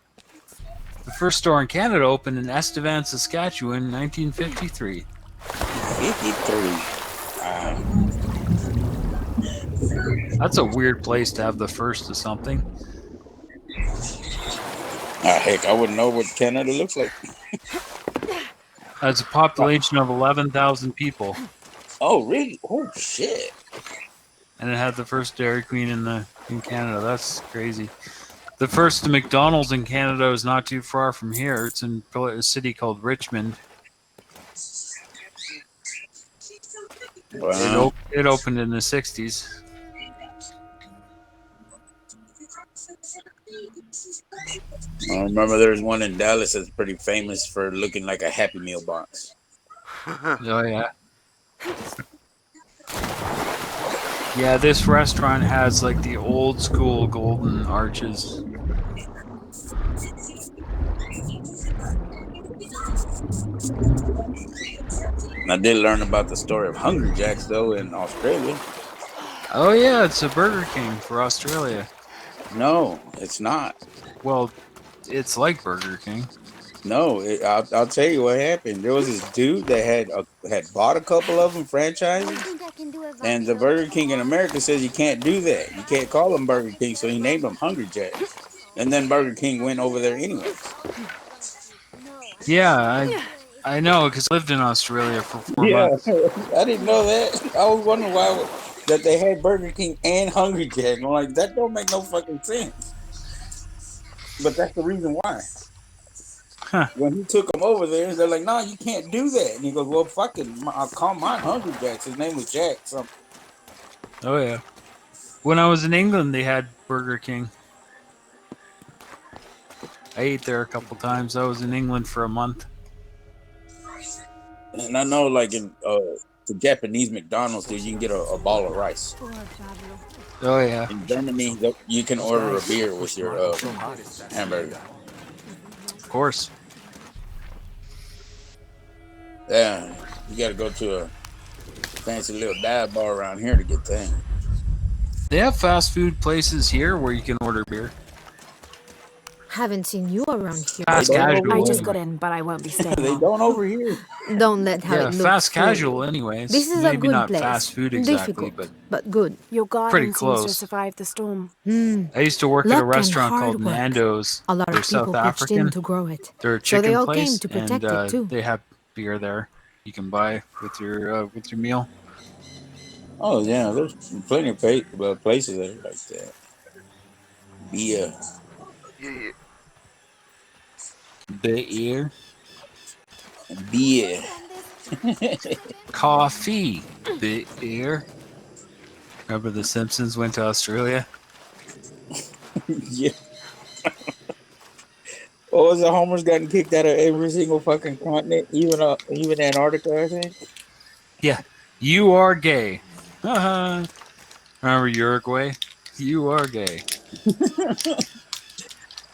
The first store in Canada opened in Estevan, Saskatchewan in 1953. 53. That's a weird place to have the first of something. Heck, I wouldn't know what Canada looks like. Has a population of 11,000 people. Oh, really? Oh, shit. And it had the first Dairy Queen in Canada. That's crazy. The first McDonald's in Canada is not too far from here. It's in a city called Richmond. Wow. It opened in the 60s. I remember there's one in Dallas that's pretty famous for looking like a Happy Meal box. Oh, yeah. Yeah, this restaurant has like the old school golden arches. I did learn about the story of Hungry Jack's though in Australia. Oh yeah, it's a Burger King for Australia. No, it's not. Well, it's like Burger King. No, I'll tell you what happened. There was this dude that had bought a couple of them franchises, and the Burger King in America says you can't do that. You can't call them Burger King, so he named them Hungry Jacks. And then Burger King went over there anyways. Yeah, I know because I lived in Australia for 4 Yeah, months. I didn't know that. I was wondering why that they had Burger King and Hungry Jack. I'm like, that don't make no fucking sense. But that's the reason why. Huh. When he took them over there, they're like, "No, you can't do that." And he goes, "Well, fucking, I'll call mine Hungry Jacks. His name was Jack." So, Oh yeah. When I was in England, they had Burger King. I ate there a couple times. I was in England for a month. and I know, like in the Japanese McDonald's, dude, you can get a ball of rice. Oh yeah. In Germany, you can order a beer with your hamburger. Of course. Yeah, you got to go to a fancy little dive bar around here to get that. They have fast food places here where you can order beer. Haven't seen you around here. Fast casual. I just got in, but I won't be staying They long. don't over here. Don't let how Yeah, it looks. fast fool you. casual anyways. This is Maybe a good not place. fast food exactly, Difficult, but good. Your garden pretty seems to close. survive the storm. I used to work at Luck a and restaurant hard called work. Nando's. A lot They're of people South pitched in African. to grow it. They're a So they chicken all place, came to protect it too. they have beer there. You can buy with your meal. Oh yeah, there's plenty of places that are like that. Beer. Yeah. Beer, Beer. coffee, beer. Remember the Simpsons went to Australia? Yeah. What was it? Homer's gotten kicked out of every single fucking continent, even Antarctica, I think. Yeah, you are gay. Remember Uruguay? You are gay.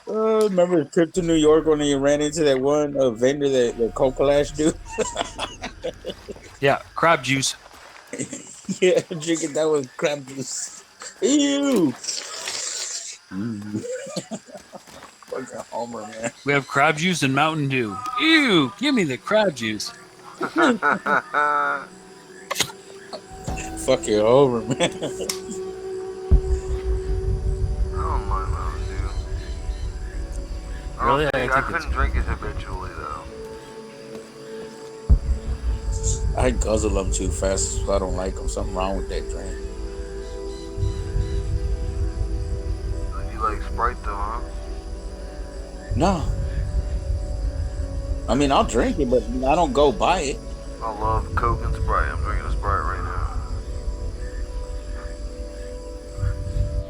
Remember the trip to New York when you ran into that one vendor that Coca-Cola dude? Yeah, crab juice. Yeah, drinking that was crab juice. Ew. Fucking Homer, man. We have crab juice and Mountain Dew. Ew, give me the crab juice. Fuck it over, man. I don't mind Mountain Dew. Really? I I think it's couldn't drink it habitually though. I guzzle them too fast, so I don't like them. Something wrong with that drink. You like Sprite though, huh? No, I mean I'll drink it, but I don't go buy it. I love Coke and Sprite. I'm drinking a Sprite right now.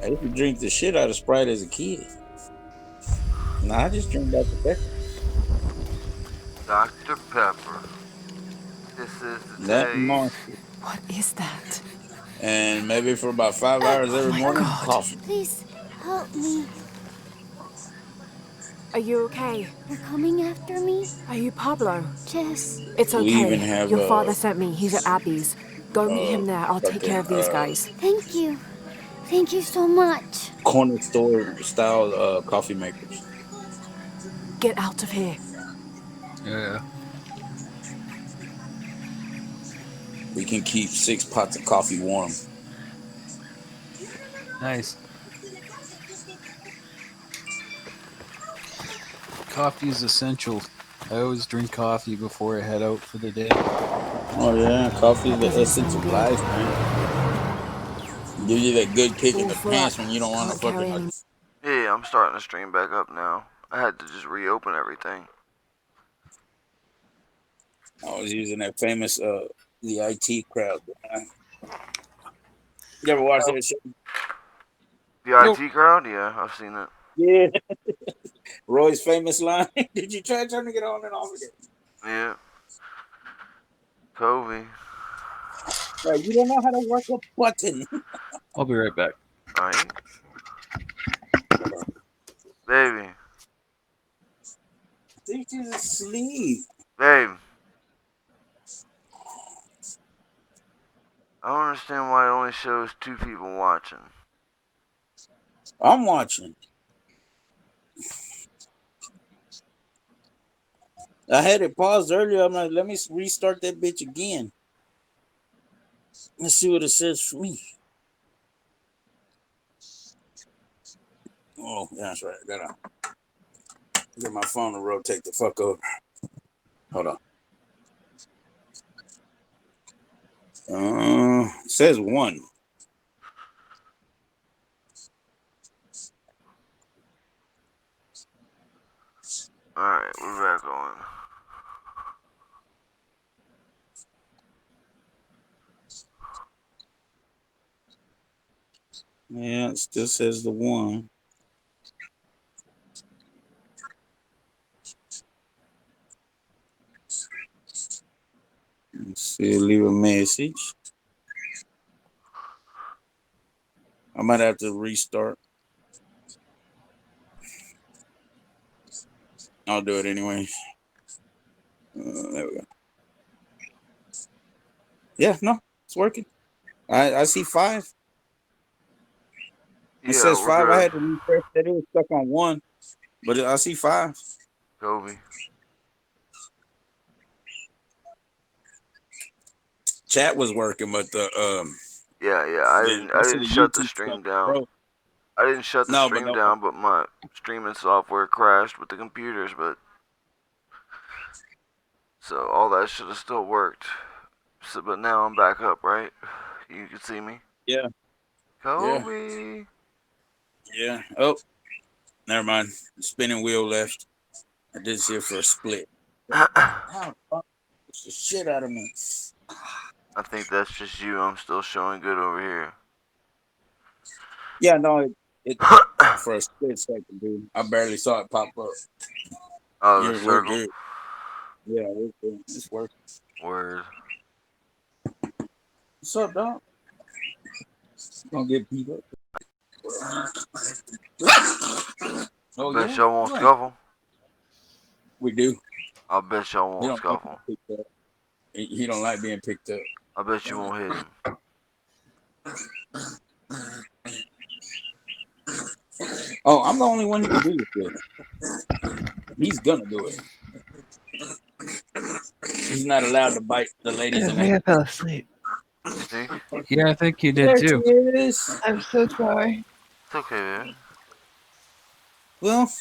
I used to drink the shit out of Sprite as a kid. Nah, I just drink Dr. Pepper. Dr. Pepper. This is the That monster. taste. What is that? And maybe for about 5 hours every my morning, God. coffee. Please help me. Are you okay? They're coming after me. Are you Pablo? Jess. It's We even okay. have Your father sent me. He's at Abby's. Go meet him there. I'll take care fucking of these guys. Thank you. Thank you so much. corner store style coffee makers. Get out of here. yeah. We can keep 6 pots of coffee warm. Nice. Coffee is essential. I always drink coffee before I head out for the day. Oh yeah, coffee is the essence of life, man. Give you that good kick in the pants when you don't want to fucking. Yeah, I'm starting to stream back up now. I had to just reopen everything. I was using that famous the IT crowd. You ever watch that shit? The IT crowd? Yeah, I've seen it. Yeah. Roy's famous line. Did you try turning it on and off again? Yeah. Kobe. Yeah, you don't know how to work a button. I'll be right back. Alright. Baby. I think she's asleep. Babe. I don't understand why it only shows 2 people watching. I'm watching. I had it paused earlier. I'm like, let me restart that bitch again. Let's see what it says for me. Oh, yeah, that's right. I gotta get my phone to rotate the fuck over. Hold on. It says 1. Alright, we're back on. Yeah, it still says the 1. Let's see, leave a message. I might have to restart. I'll do it anyway. There we go. Yeah, no, it's working. I see 5. It Yeah, says we're 5. I good. had to refresh that. It was stuck on 1, but I see 5. Kobe. Chat was working, but the Yeah, I most of didn't the shut the YouTube stuff stream down. broke. I didn't shut the No, but stream no. down, but my streaming software crashed with the computers, but so all that should have still worked. So, but now I'm back up, right? You can see me. Yeah. Kobe. Yeah. Oh, never mind. The spinning wheel left. I did see it for a split. How the fuck push the shit out of me? I think that's just you. I'm still showing good over here. Yeah, no, it for a split second, dude. I barely saw it pop up. Oh, the We're circle. good. Yeah, we're good. It's working. Word. What's up, dog? Gonna get beat up. Oh, Bet yeah? y'all won't Right. scuffle. We do. I bet y'all won't scuffle. He don't like being picked up. I bet you won't hit him. Oh, I'm the only one who can do this. He's gonna do it. He's not allowed to bite the ladies I in think there. I fell asleep. See? Yeah, I think you did There too. she is. I'm so sorry. It's okay, man. Well,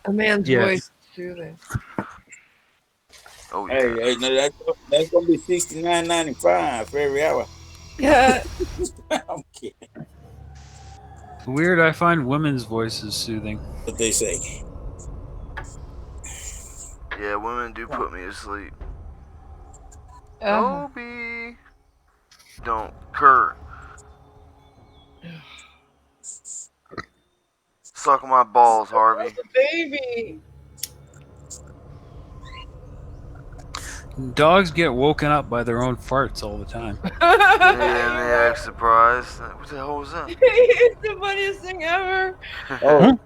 A man's voice Yes. is soothing. Oh hey, yeah. hey, no, that's gonna be $69.95 for every hour. Yeah. I'm kidding. Weird, I find women's voices soothing. What they say. Yeah, women do put me to sleep. Uh-huh. Toby. Don't. Kurt. Suck my balls, Harvey. Baby. Dogs get woken up by their own farts all the time. Yeah, and they act surprised. What the hell was that? It's the funniest thing ever. Oh,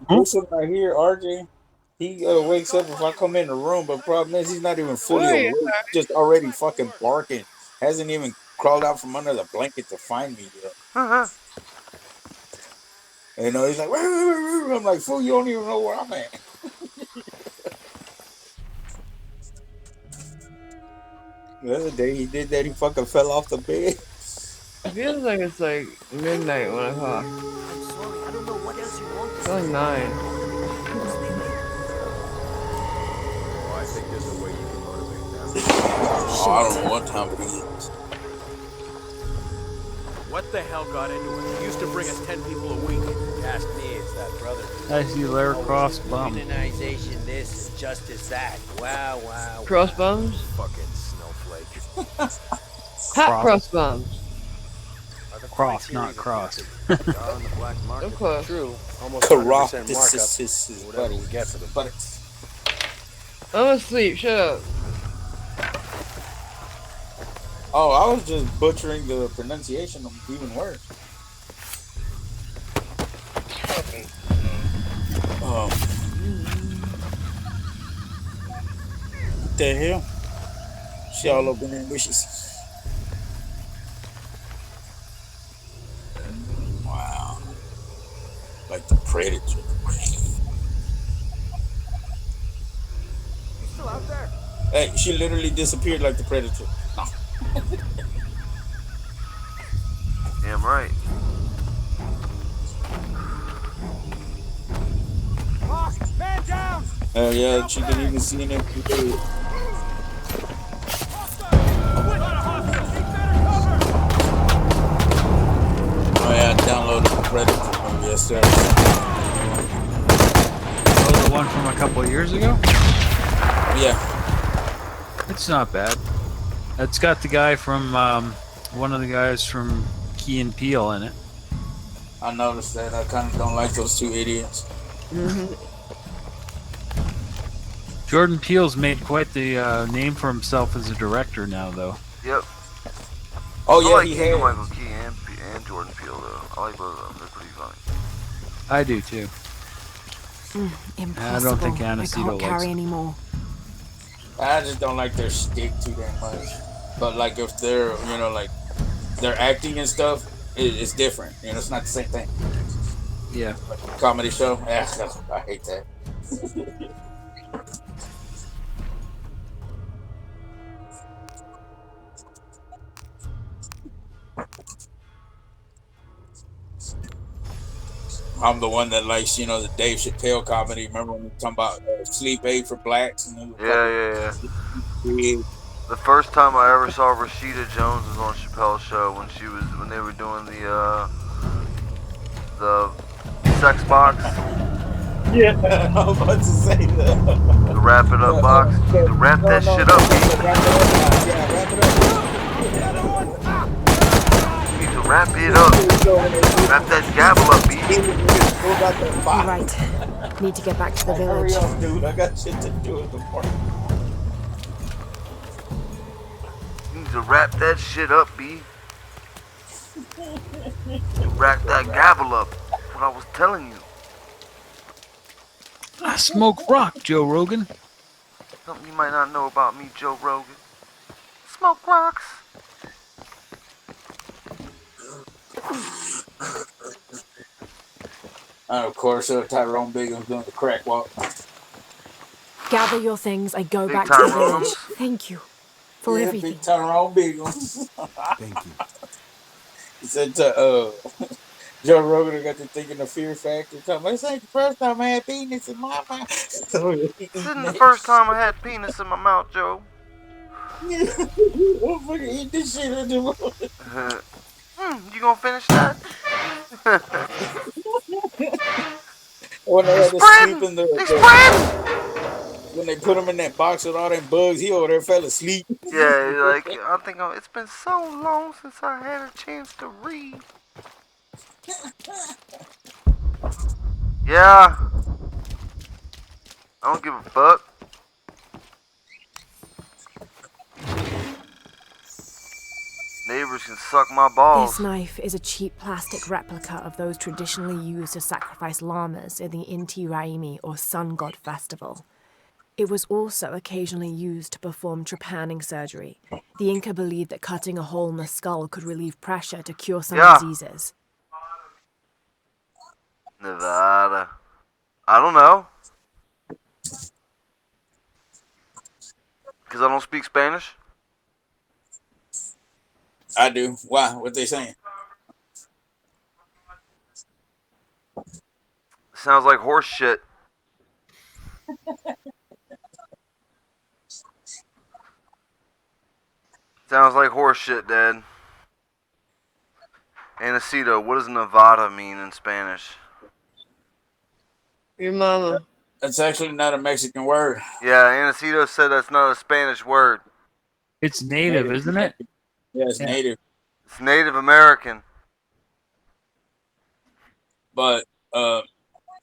this one right here, RJ. He wakes up if I come in the room, but problem is he's not even fully Oh yeah. awake. Just already fucking barking. Hasn't even crawled out from under the blanket to find me yet. You know, he's like, "Wah, wah, wah." I'm like, fool, you don't even know where I'm at. The other day he did that. He fucking fell off the bed. It feels like it's like midnight, 1 o'clock. I'm sorry, I don't know what else you want to It's say. like 9. Oh, I think there's a way you can motivate them. Oh, I don't know what time it is. What the hell got into it? He used to bring us 10 people a week. Ask me, it's that brother. I see Lara Cross bum. Unionization this and justice that. Wow, wow. Crossbones? Fucking snowflake. Hot cross buns. Cross, not cross. On the black market. Of course. True. Almost Karoff, 100% this markup. is his Whatever buddy. we get for the But I'm asleep. Shut up. oh, I was just butchering the pronunciation of even worse. What the hell? She all up in there wishes. Wow. Like the predator. You still out there? Hey, she literally disappeared like the predator. Damn right. Man down! Oh yeah, she didn't even see him. Oh yeah, I downloaded the Predator from yesterday. Oh, the one from a couple of years ago? Yeah. It's not bad. It's got the guy from, one of the guys from Key and Peele in it. I noticed that. I kind of don't like those two idiots. Jordan Peele's made quite the name for himself as a director now, though. Yep. Oh I yeah, like he Keegan had. Michael Key and Jordan Peele though. I like both of them. They're pretty funny. I do too. Impossible. I don't think I Anacito can't likes carry it. anymore. I just don't like their stick too damn much. But like if they're, you know, like their acting and stuff, it's different. You know, it's not the same thing. Yeah. Like a comedy show, I hate that. I'm the one that likes, you know, the Dave Chappelle comedy. Remember when we were talking about sleep aid for blacks? And Yeah. The first time I ever saw Rashida Jones was on Chappelle's show when they were doing the sex box. Yeah, I was about to say that. The wrap it up box. You need to wrap that shit up, B. Yeah, wrap it up. You need to wrap it up. Wrap that gavel up, B. You're right. Need to get back to the village. Hurry up, dude. I got shit to do in the morning. You need to wrap that shit up, B. Wrap that gavel up. That's what I was telling you. I smoke rock, Joe Rogan. Something you might not know about me, Joe Rogan. Smoke rocks. And of course, Tyrone Bigum's doing the crack walk. Gather your things and go Big back to the Tyrone. village. Thank you for Yeah, everything. big Tyrone Biggles. Thank you. He said to Joe Rogan got to thinking the Fear Factor. Talking about, this ain't the first time I had penis in my mouth. So he This eating isn't the that first shit. time I had penis in my mouth, Joe. Motherfucker eat this shit in the You gonna finish that? when they He's had to sleep spreading. in He's spreading. when they put him in that box with all them bugs, he over there fell asleep. Yeah, like I think it's been so long since I had a chance to read. Yeah, I don't give a fuck. Neighbors can suck my This balls. knife is a cheap plastic replica of those traditionally used to sacrifice llamas in the Inti Raymi or Sun God Festival. It was also occasionally used to perform trepanning surgery. The Inca believed that cutting a hole in the skull could relieve pressure to cure some Yeah, diseases. Nevada. I don't know. Because I don't speak Spanish? I do. Why? What they saying? Sounds like horse shit. Sounds like horse shit, Dad. Anacito, what does Nevada mean in Spanish? Your mama. That's actually not a Mexican word. Yeah, Anacito said that's not a Spanish word. It's native, isn't it? Yeah, it's Yeah. native. It's Native American. But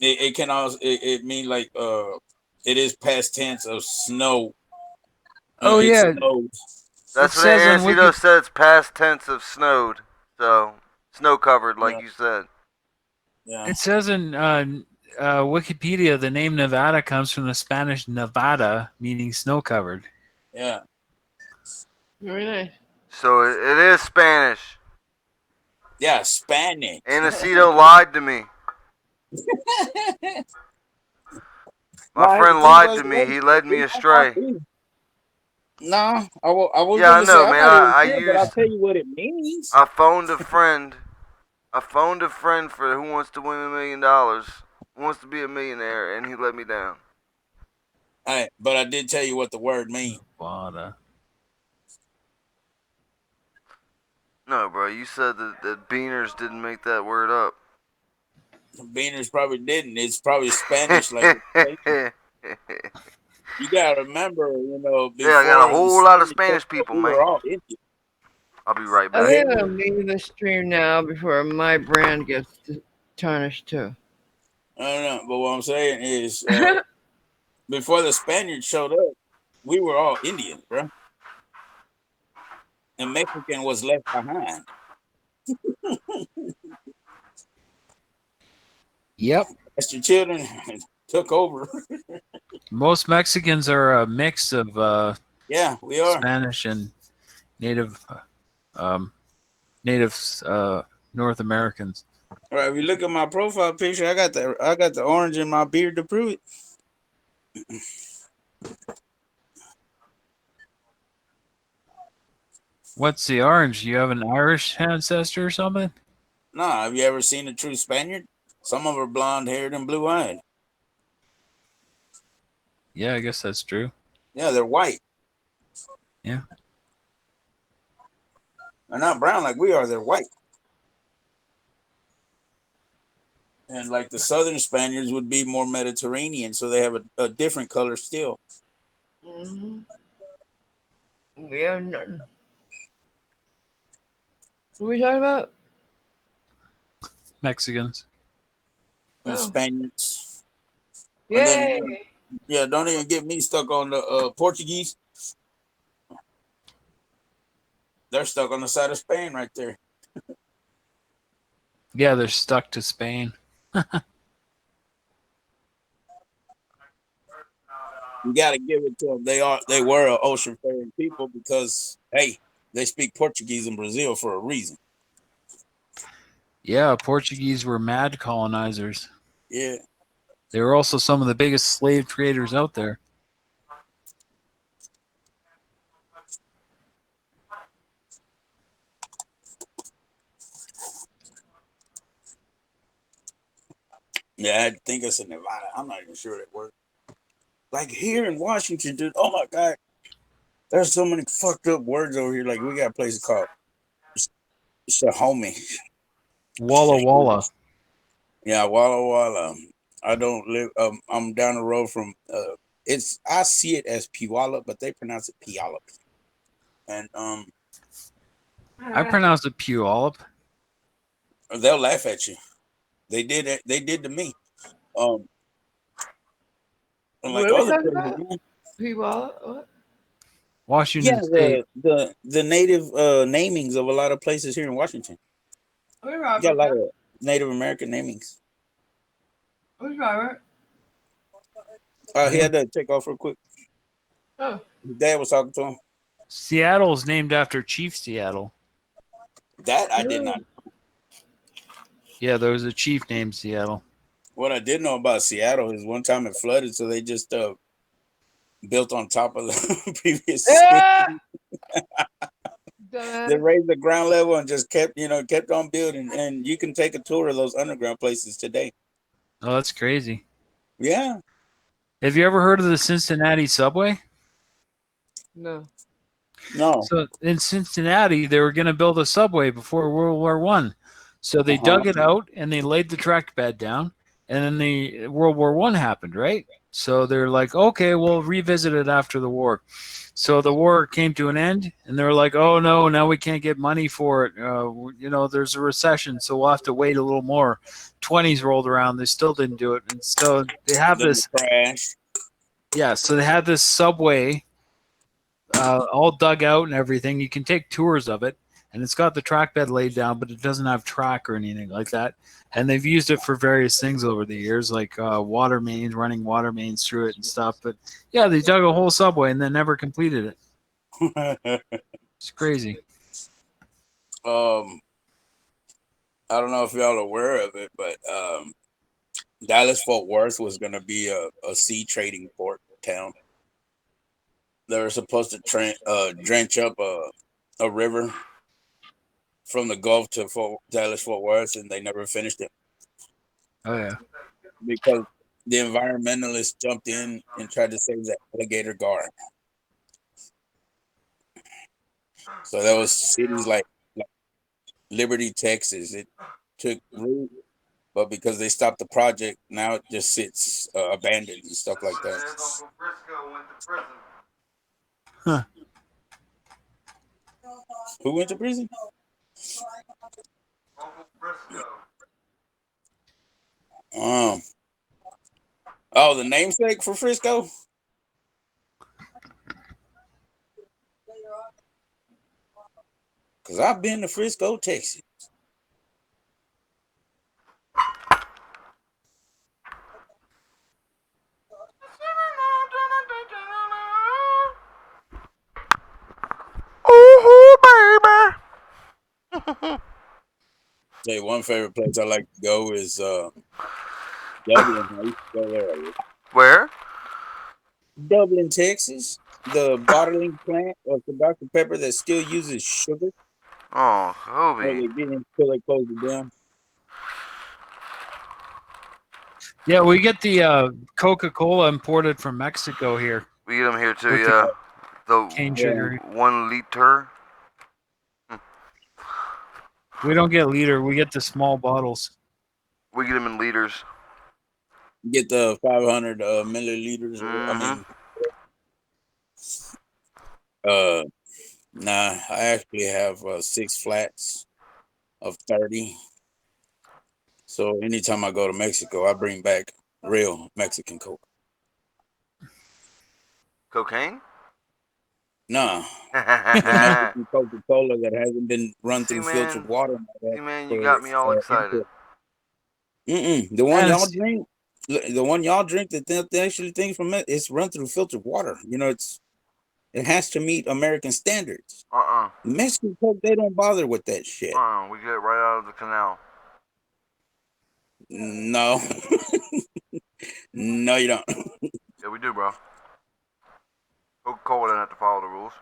it can also it mean like it is past tense of snow. Oh It yeah. snows. It That's what says on Anacito Wiki. said. It's past tense of snowed. So, snow covered, like Yeah, you said. yeah. It says in Wikipedia the name Nevada comes from the Spanish Nevada, meaning snow covered. Yeah. Very nice. So, it is Spanish. Yeah, Spanish. Anacito lied to me. My No, friend he lied was to me. He led me astray. No, I was Yeah, I gonna say know, I'm man. not even I sure, but I'll used. tell you what it means. I phoned a friend. I phoned a friend for Who Wants to Win $1 Million, who wants to be a millionaire, and he let me down. All right, but I did tell you what the word means. Nevada. No, bro, you said that Beaners didn't make that word up. Beaners probably didn't. It's probably Spanish, like you gotta remember, Yeah, I got a before the whole lot of Spanish showed Spanish up, people, we were man. all Indian. I'll be right I back. think I'm gonna leave the stream now before my brand gets tarnished too. I don't know, but what I'm saying is, before the Spaniards showed up, we were all Indians, bro, and Mexican was left behind. Yep. As your children took over. Most Mexicans are a mix of Yeah, we are. Spanish and native um, native North Americans. All right, if you look at my profile picture, I got the orange in my beard to prove it. What's the orange? You have an Irish ancestor or something? Nah, have you ever seen a true Spaniard? Some of them are blonde haired and blue eyed. Yeah, I guess that's true. Yeah, they're white. Yeah. They're not brown like we are, they're white. And like the southern Spaniards would be more Mediterranean, so they have a different color still. Mm-hmm. We have nothing. What are we talking about? Mexicans. And Oh. Spaniards. And then, Yay! yeah, don't even get me stuck on the Portuguese. They're stuck on the side of Spain right there. Yeah, they're stuck to Spain. You got to give it to them. They were an ocean faring people because hey, they speak Portuguese in Brazil for a reason. Yeah, Portuguese were mad colonizers. Yeah. They were also some of the biggest slave traders out there. Yeah, I think it's in Nevada. I'm not even sure that word. Like here in Washington, dude. Oh my God, there's so many fucked up words over here. Like we got a place called Shahomie. Walla Walla. Yeah, Walla Walla. I don't live. I'm down the road from. It's I see it as Puyallup, but they pronounce it Puyallup. And I pronounce it Puyallup. they'll laugh at you. They did it. They did to me. Um, and What like are we other talking places, about? man. People, what? Yeah, Washington State. the native namings of a lot of places here in Washington. Where's You got Robert? a lot of Native American namings. Where's Robert? He had to take off real quick. Oh. His dad was talking to him. Seattle is named after Chief Seattle. That I did not. Yeah, there was a chief named Seattle. What I did know about Seattle is one time it flooded, so they just built on top of the previous city. They raised the ground level and just kept on building. And you can take a tour of those underground places today. Oh, that's crazy. Yeah. Have you ever heard of the Cincinnati subway? No. No. So in Cincinnati, they were going to build a subway before World War One. So they dug it out and they laid the track bed down, and then the World War One happened, right? So they're like, okay, we'll revisit it after the war. So the war came to an end, and they're like, oh no, now we can't get money for it. There's a recession, so we'll have to wait a little more. 20s rolled around, they still didn't do it, and so they have Then this. the crash. Yeah, so they had this subway all dug out and everything. You can take tours of it, and it's got the track bed laid down, but it doesn't have track or anything like that. And they've used it for various things over the years, like water mains, running water mains through it and stuff. But yeah, they dug a whole subway and then never completed it. It's crazy. I don't know if y'all are aware of it, but Dallas Fort Worth was going to be a sea trading port town. They were supposed to drench up a river from the Gulf to Dallas Fort Worth, and they never finished it. Oh yeah, because the environmentalists jumped in and tried to save the alligator gar. So that was cities like Liberty, Texas. It took root, but because they stopped the project, now it just sits abandoned and stuff like that. Uncle Frisco went to prison. huh? Who went to prison? Uncle Frisco. Oh, the namesake for Frisco? Because I've been to Frisco, Texas. Oh, baby. Say one favorite place I like to go is Dublin. I used to go there a lot. Where? Dublin, Texas. The bottling plant of the Dr. Pepper that still uses sugar. Oh, Oh, Hobie. they didn't until they closed it down. Yeah, we get the Coca-Cola imported from Mexico here. We get them here too, With yeah. The cane sugar. 1 liter. We don't get liter. We get the small bottles. We get them in liters. Get the 500 milliliters. Nah, I actually have 6 flats of 30. So anytime I go to Mexico, I bring back real Mexican Coke. Cocaine? Nah, the Mexican Coca-Cola that hasn't been run through filtered water. See, man, you got me all excited. The one y'all drink, that they actually think from it, it's run through filtered water. It has to meet American standards. Mexican Coke, they don't bother with that shit. We get it right out of the canal. No. No, you don't. Yeah, we do, bro. Coca-Cola doesn't have to follow the rules.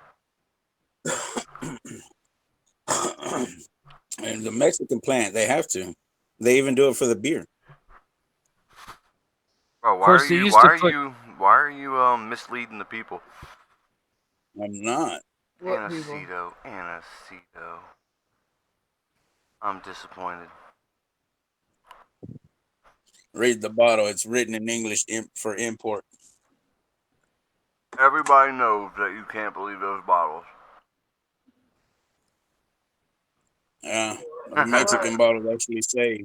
And the Mexican plant, they have to. They even do it for the beer. Bro, Of course, they used to put. why are you misleading the people? I'm not. What people? Anaceto. I'm disappointed. Read the bottle. It's written in English for import. Everybody knows that you can't believe those bottles. Yeah, the Mexican bottles actually say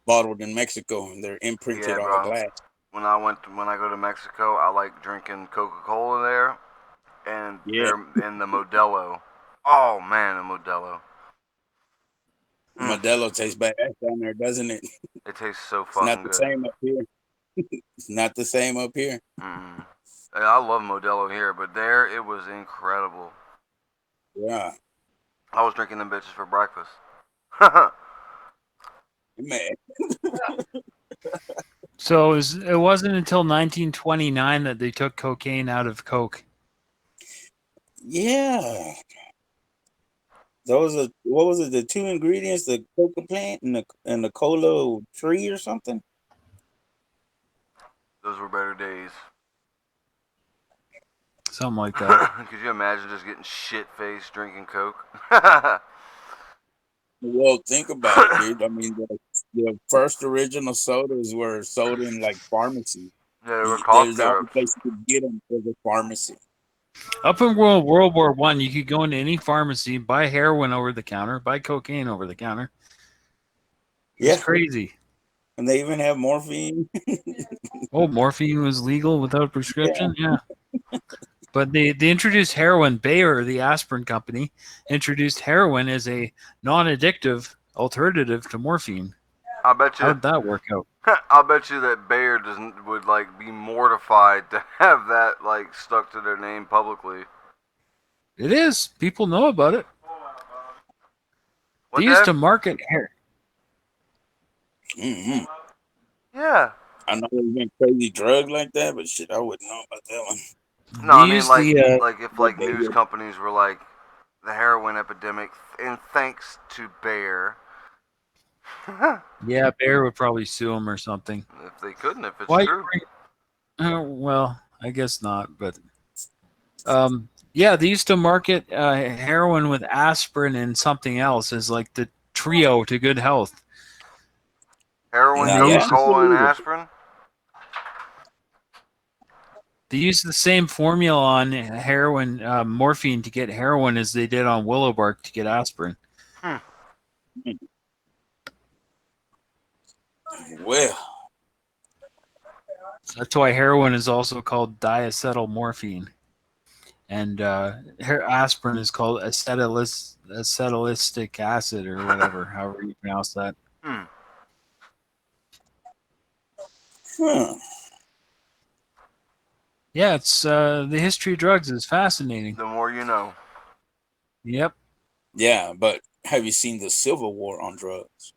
bottled in Mexico, and they're imprinted Yeah, on the bro. glass. When I go to Mexico, I like drinking Coca-Cola there, and Yeah, they're in the Modelo. Oh man, the Modelo. Mm, Modelo tastes bad down there, doesn't it? it tastes so It's not fucking the good. same up here. It's not the same up here. Mm. I love Modelo here, but there it was incredible. Yeah, I was drinking them bitches for breakfast. man. So it wasn't until 1929 that they took cocaine out of Coke. Yeah, those are what was it? The two ingredients: the coca plant and the cola tree or something. Those were better days. Something like that. Could you imagine just getting shit faced drinking Coke? Well, think about it, dude. I mean, the first original sodas were sold in like pharmacies. Yeah, they were cough There's the only syrups. place you could get them was a pharmacy. Up in World War One, you could go into any pharmacy, buy heroin over the counter, buy cocaine over the counter. It's Yeah, crazy. and they even have morphine. Oh, morphine was legal without Yeah, prescription? Yeah. But they introduced heroin. Bayer, the aspirin company, introduced heroin as a non-addictive alternative to morphine. I bet How you. did that work out? I bet you that Bayer doesn't would like be mortified to have that like stuck to their name publicly. It is. People know about it. They What, used Dad? to market hair. hmm Yeah. I know there's been crazy drug like that, but shit, I wouldn't know about that one. No, They I mean used the like if But like they news would, companies were like the heroin epidemic, and thanks to Bayer. yeah, Bayer would probably sue them or something. If they couldn't, if it's Why? true. Well, I guess not. But yeah, they used to market heroin with aspirin and something else as like the trio to good health. Heroin, And now, they yeah, used I to, can Coca-Cola, and believe it. aspirin. they used the same formula on heroin, morphine to get heroin as they did on willow bark to get aspirin. Hmm. Well, That's why heroin is also called diacetylmorphine, and aspirin is called acetylistic acid or whatever, however you pronounce that. Hmm. huh. Yeah, it's the history of drugs is fascinating. The more you know. Yep. Yeah, but have you seen the Civil War on drugs?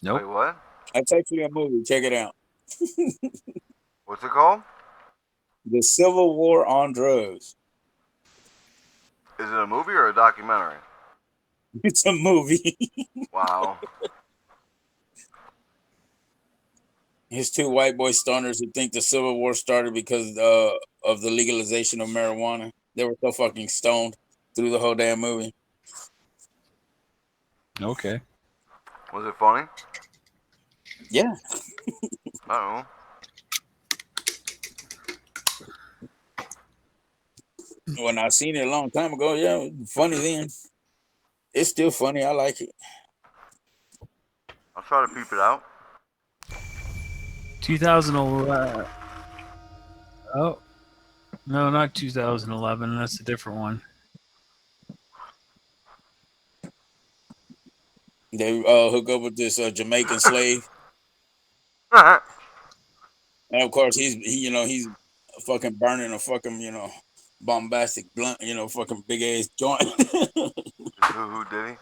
Wait, Nope. what? That's actually a movie. Check it out. What's it called? The Civil War on drugs. Is it a movie or a documentary? It's a movie. Wow. His two white boy stoners who think the Civil War started because of the legalization of marijuana. They were so fucking stoned through the whole damn movie. Okay. Was it funny? Yeah. I don't know. When I seen it a long time ago, yeah, it was funny then. It's still funny. I like it. I'll try to peep it out. 2011. Oh no, not 2011. That's a different one. They hook up with this Jamaican slave, and of course he's fucking burning a fucking bombastic blunt, fucking big ass joint. Who did he?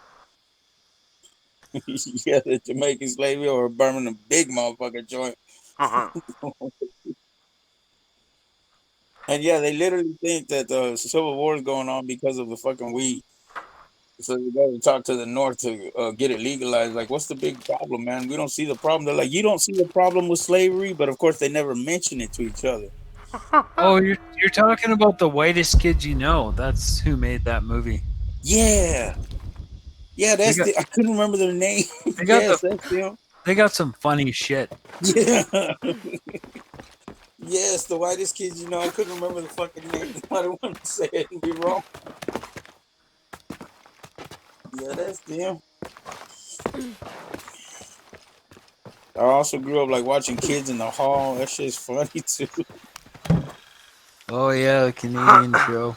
Yeah, the Jamaican slave or burning a big motherfucking joint. And yeah, they literally think that the Civil War is going on because of the fucking weed. So they go to talk to the North to get it legalized. Like, what's the big problem, man? We don't see the problem. They're like, you don't see the problem with slavery, but of course they never mention it to each other. Oh, you're talking about The Whitest Kids You Know. That's who made that movie. Yeah, yeah, They that's got the. I couldn't remember their name. they got Yes, the that's them. they got some funny shit. Yeah. Yes, the whitest kids. You know, I couldn't remember the fucking name. I don't want to say it and be wrong. Yeah, that's them. I also grew up like watching Kids in the Hall. That shit's funny too. Oh yeah, the Canadian show.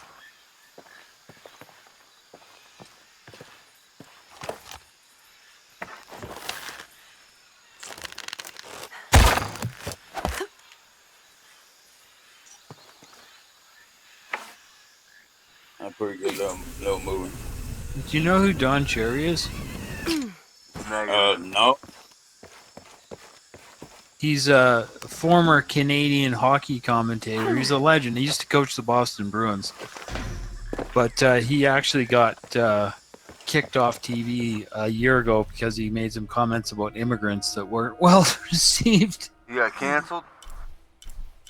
A pretty good little movie. Do you know who Don Cherry is? No. He's a former Canadian hockey commentator. He's a legend. He used to coach the Boston Bruins, but he actually got kicked off TV a year ago because he made some comments about immigrants that weren't well received. You got canceled?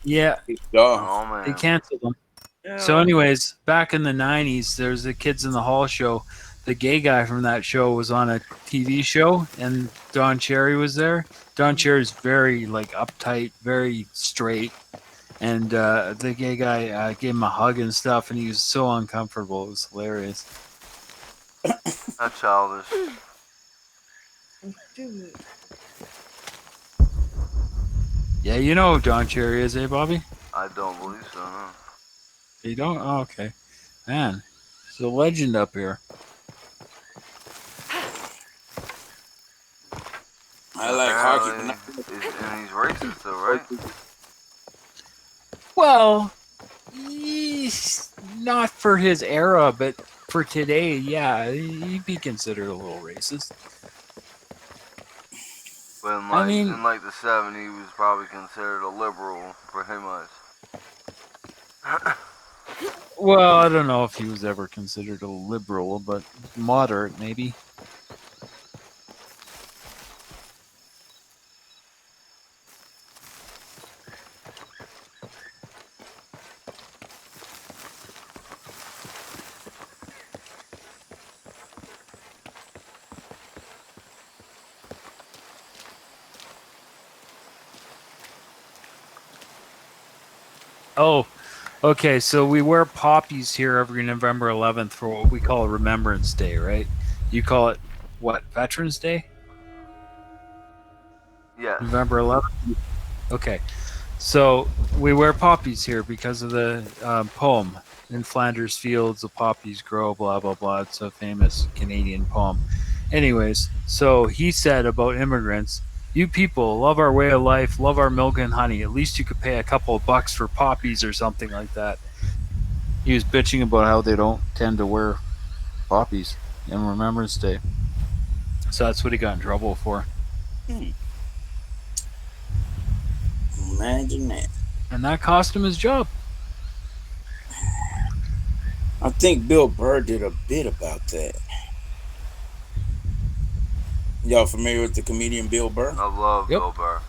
Yeah, Oh man. they canceled him. Yeah. So, anyways, back in the '90s, there's the Kids in the Hall show. The gay guy from that show was on a TV show, and Don Cherry was there. Don Cherry's very like uptight, very straight, and the gay guy gave him a hug and stuff, and he was so uncomfortable. It was hilarious. That's childish. Yeah, you know who Don Cherry is, eh, Bobby? I don't believe so, no. You don't? Oh, okay. Man, he's a legend up here. I like hockey, but not and he's racist, though, right? Well, he's not for his era, but for today, yeah, he'd be considered a little racist. But in like the 70s, he was probably considered a liberal, pretty much. Well, I don't know if he was ever considered a liberal, but moderate, maybe. Oh, okay. So we wear poppies here every November 11th for what we call Remembrance Day, right? You call it what? Veterans Day? Yes. November 11th? Okay. So we wear poppies here because of the poem "In Flanders Fields, the poppies grow." Blah blah blah. It's a famous Canadian poem. Anyways, so he said about immigrants, "You people love our way of life, love our milk and honey. At least you could pay a couple of bucks for poppies or something like that." He was bitching about how they don't tend to wear poppies in Remembrance Day. So that's what he got in trouble for. Imagine that. And that cost him his job. I think Bill Burr did a bit about that. Y'all familiar with the comedian Bill Burr? I love Bill Burr.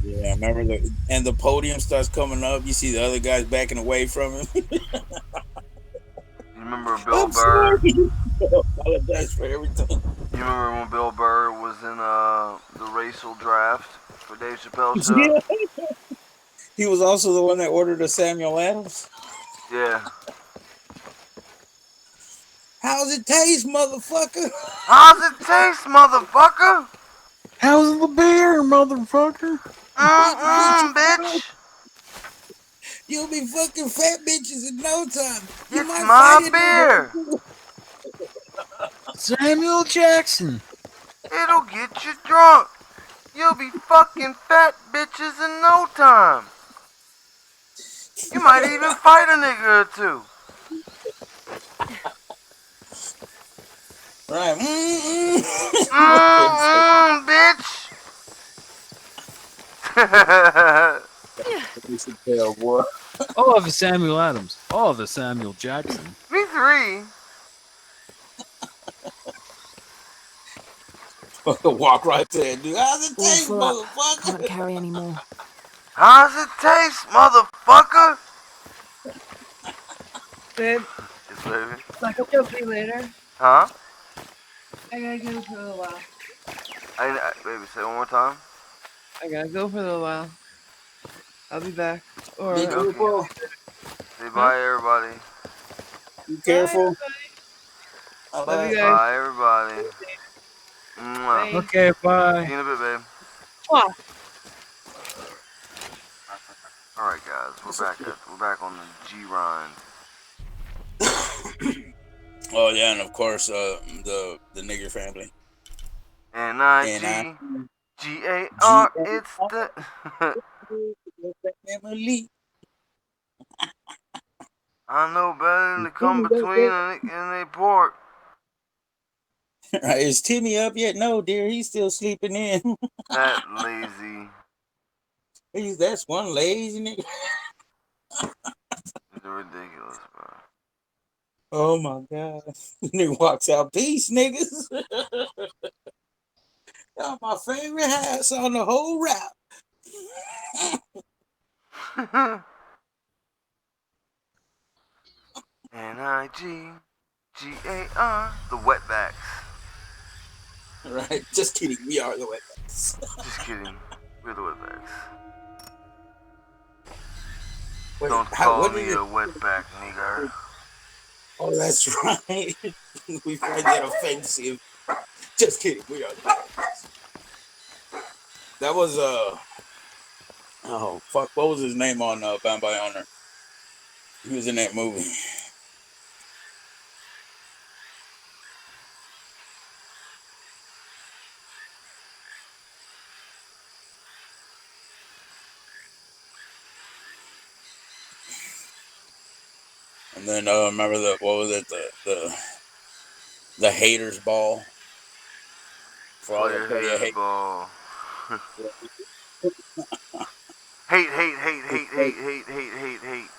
Yeah, I remember the podium starts coming up. You see the other guys backing away from him. You remember Bill I'm Burr? sorry. I apologize for everything. You remember when Bill Burr was in the racial draft for Dave Chappelle's show? Yeah. He was also the one that ordered a Samuel Adams. Yeah. How's it taste, motherfucker? How's it taste, motherfucker? How's the beer, motherfucker? Bitch. You'll be fucking fat bitches in no time. You It's might my fight beer. Samuel Jackson. It'll get you drunk. You'll be fucking fat bitches in no time. You might even fight a nigga or two. Right. Bitch. All of the Samuel Adams. All of the Samuel Jackson. Me three. Walk right there, dude. How's it All taste, full up. motherfucker? Can't carry any more. How's it taste, motherfucker? Babe, Yes, baby. I can talk to you later. Huh? I gotta go for a little while. Baby, say it one more time. I gotta go for a little while. I'll be back. Or, Be Okay. careful. Say huh? bye, everybody. Be Bye, careful. everybody. Love you Bye. guys. Bye, everybody. Mwah. Bye. Okay, bye. See you in a bit, babe. Mwah. All right, guys, we're back on the G rind. Oh yeah, and of course, the nigger family. And I N-I-G-G-A-R, it's the... family. I know better than to come between and they pork. Is Timmy up yet? No, dear, he's still sleeping in. That lazy. That's one lazy nigga. It's ridiculous, bro. Oh my god. Nigga walks out, peace, niggas. Y'all my favorite house on the whole route. N-I-G-G-A-R, the wetbacks. Right, just kidding. We are the wetbacks. Just kidding. We're the wetbacks. Wait, Don't call what me is a it? wetback, nigger. Oh, that's right. We find that offensive. Just kidding. We are the wetbacks. That was oh fuck, what was his name on Bound by Honor? He was in that movie. And then remember what was it, the haters ball for all the Player player haters hate. ball. Hate, hate, hate, hate, hate, hate, hate, hate, hate.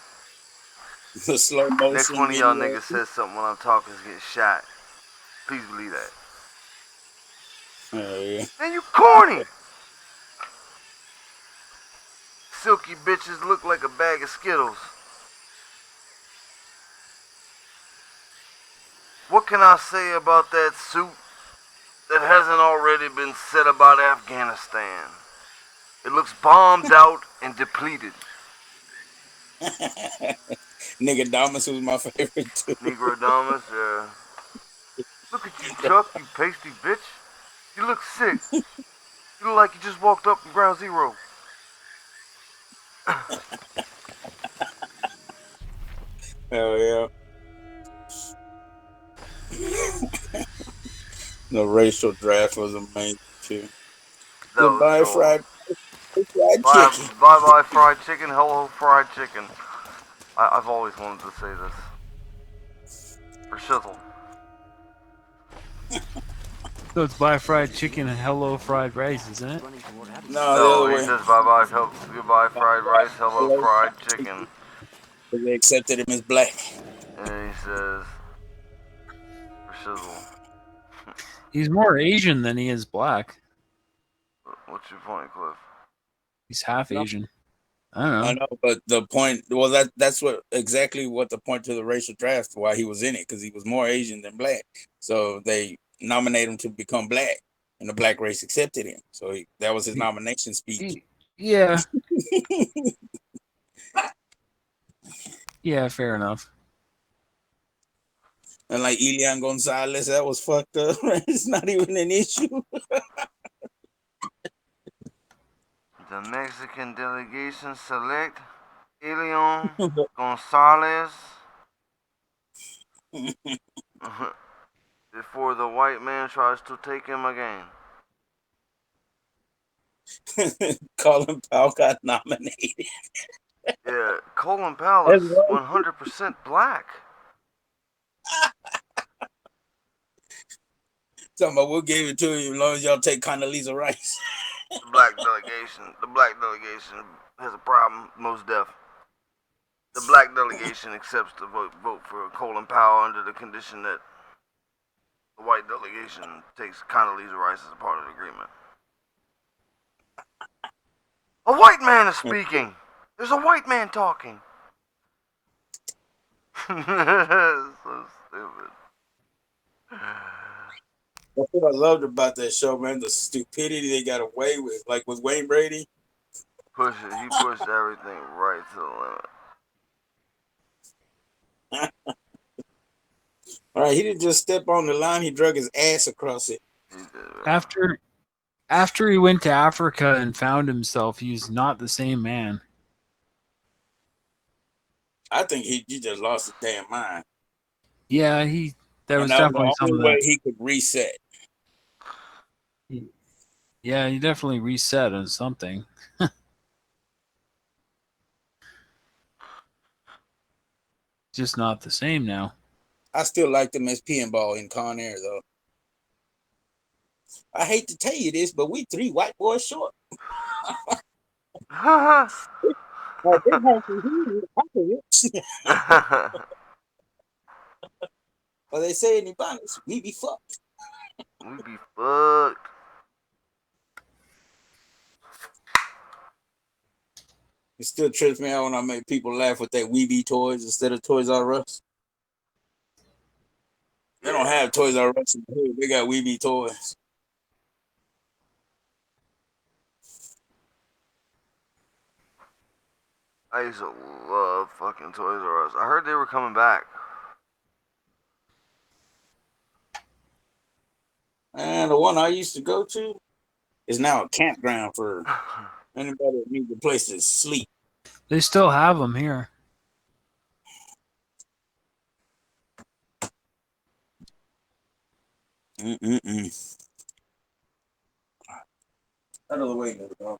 The slow Next motion one of y'all video. niggas says something when I'm talking is getting shot. Please believe that. Yeah. Man, you corny! Silky bitches look like a bag of Skittles. What can I say about that suit that hasn't already been said about Afghanistan? It looks bombed out and depleted. Nigga Damas was my favorite too. Negro Damas, look at you, Chuck, you pasty bitch. You look sick. You look like you just walked up from ground zero. Hell yeah. The racial draft was amazing too. That was Goodbye, gold. fried Bye chicken. bye fried chicken. Hello fried chicken. I've always wanted to say this. For shizzle. So it's bye fried chicken and hello fried rice, isn't it? No, the No, other he way. says goodbye fried rice, hello fried chicken. They accepted him as black. And he says, for shizzle. He's more Asian than he is black. What's your point, Cliff? He's half No. Asian. I don't know. I know, but the point, well, that's exactly what the point to the racial draft, why he was in it, because he was more Asian than black. So they nominated him to become black, and the black race accepted him. So that was his nomination speech. Yeah. Yeah, fair enough. And like Elian Gonzalez, that was fucked up. It's not even an issue. The Mexican delegation select Elion Gonzalez before the white man tries to take him again. Colin Powell got nominated. Yeah, Colin Powell is 100% black. Talking about we'll give it to you as long as y'all take Condoleezza Rice. The black delegation has a problem, most deaf. The black delegation accepts the vote for Colin Powell under the condition that The white delegation takes Condoleezza Rice as a part of the agreement. A white man is speaking. There's a white man talking. So stupid. That's what I loved about that show, man. The stupidity they got away with, like with Wayne Brady. He pushed everything right to the limit. All right, he didn't just step on the line; he drug his ass across it. He did. After he went to Africa and found himself, he's not the same man. I think he just lost his damn mind, Yeah, there and was that was definitely the some only of way that. he could reset. Yeah, he definitely reset on something. Just not the same now. I still like them as pinball in Con Air, though. I hate to tell you this, but we three white boys short. Well, they say in Ebonics, we be fucked. We be fucked. It still trips me out when I make people laugh with that Weeby toys instead of Toys R Us. They don't have Toys R Us in the hood. They got Weeby toys. I used to love fucking Toys R Us. I heard they were coming back. And the one I used to go to is now a campground for anybody that needs a place to sleep. They still have them here. Out of the way, little dog.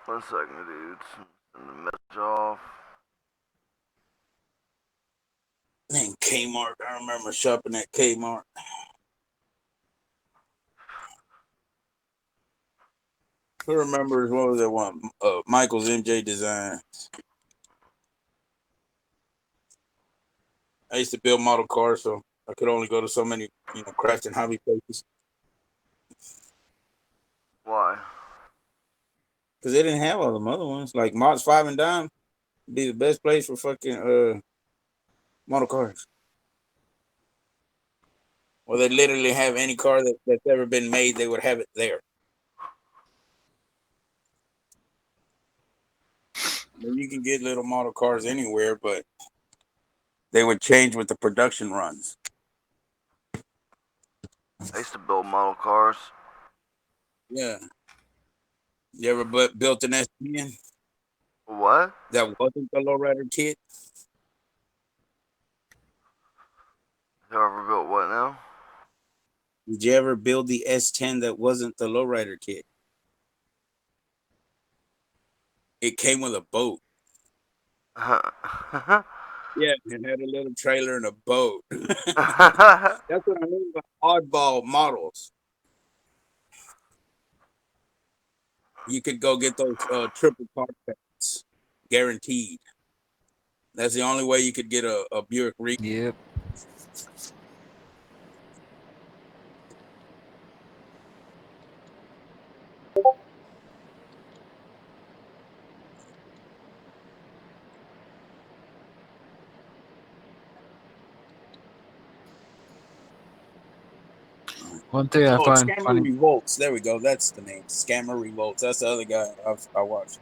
One second, dudes. Send the message off. Man, Kmart. I remember shopping at Kmart. Who remembers what was that one? Michael's MJ Design. I used to build model cars, so I could only go to so many, craft and hobby places. Why? Because they didn't have all them other ones. Like Mods 5 and Dime would be the best place for fucking model cars. Or they literally have any car that's ever been made, they would have it there. I mean, you can get little model cars anywhere, but they would change with the production runs. I used to build model cars. Yeah. You ever built an S10? What? That wasn't the lowrider kit? You ever built what now? Did you ever build the S10 that wasn't the lowrider kit? It came with a boat. Yeah, it had a little trailer and a boat. That's what I mean by oddball models. You could go get those triple car packs, guaranteed. That's the only way you could get a Buick Regal. Yep. One thing I find Scammer funny. Revolts. There we go. That's the name. Scammer Revolts. That's the other guy I watched.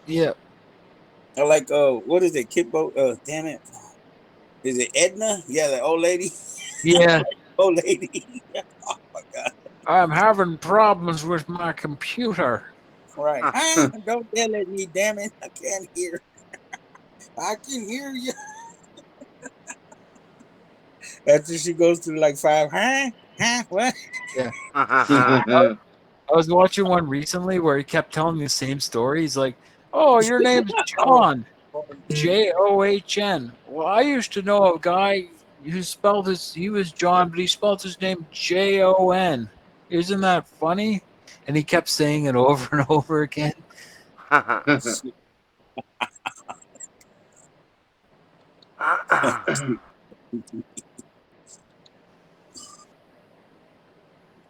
Yeah. I like what is it? Kippo? Damn it. Is it Edna? Yeah, the old lady. Yeah. Old lady. Oh my god. I'm having problems with my computer. Right. Don't yell at me, damn it. I can't hear. I can hear you. After she goes through like 5, what? Yeah. I was watching one recently where he kept telling the same story. He's like, "Oh, your name's John, John. Well, I used to know a guy who he was John, but he spelled his name Jon. Isn't that funny?" And he kept saying it over and over again.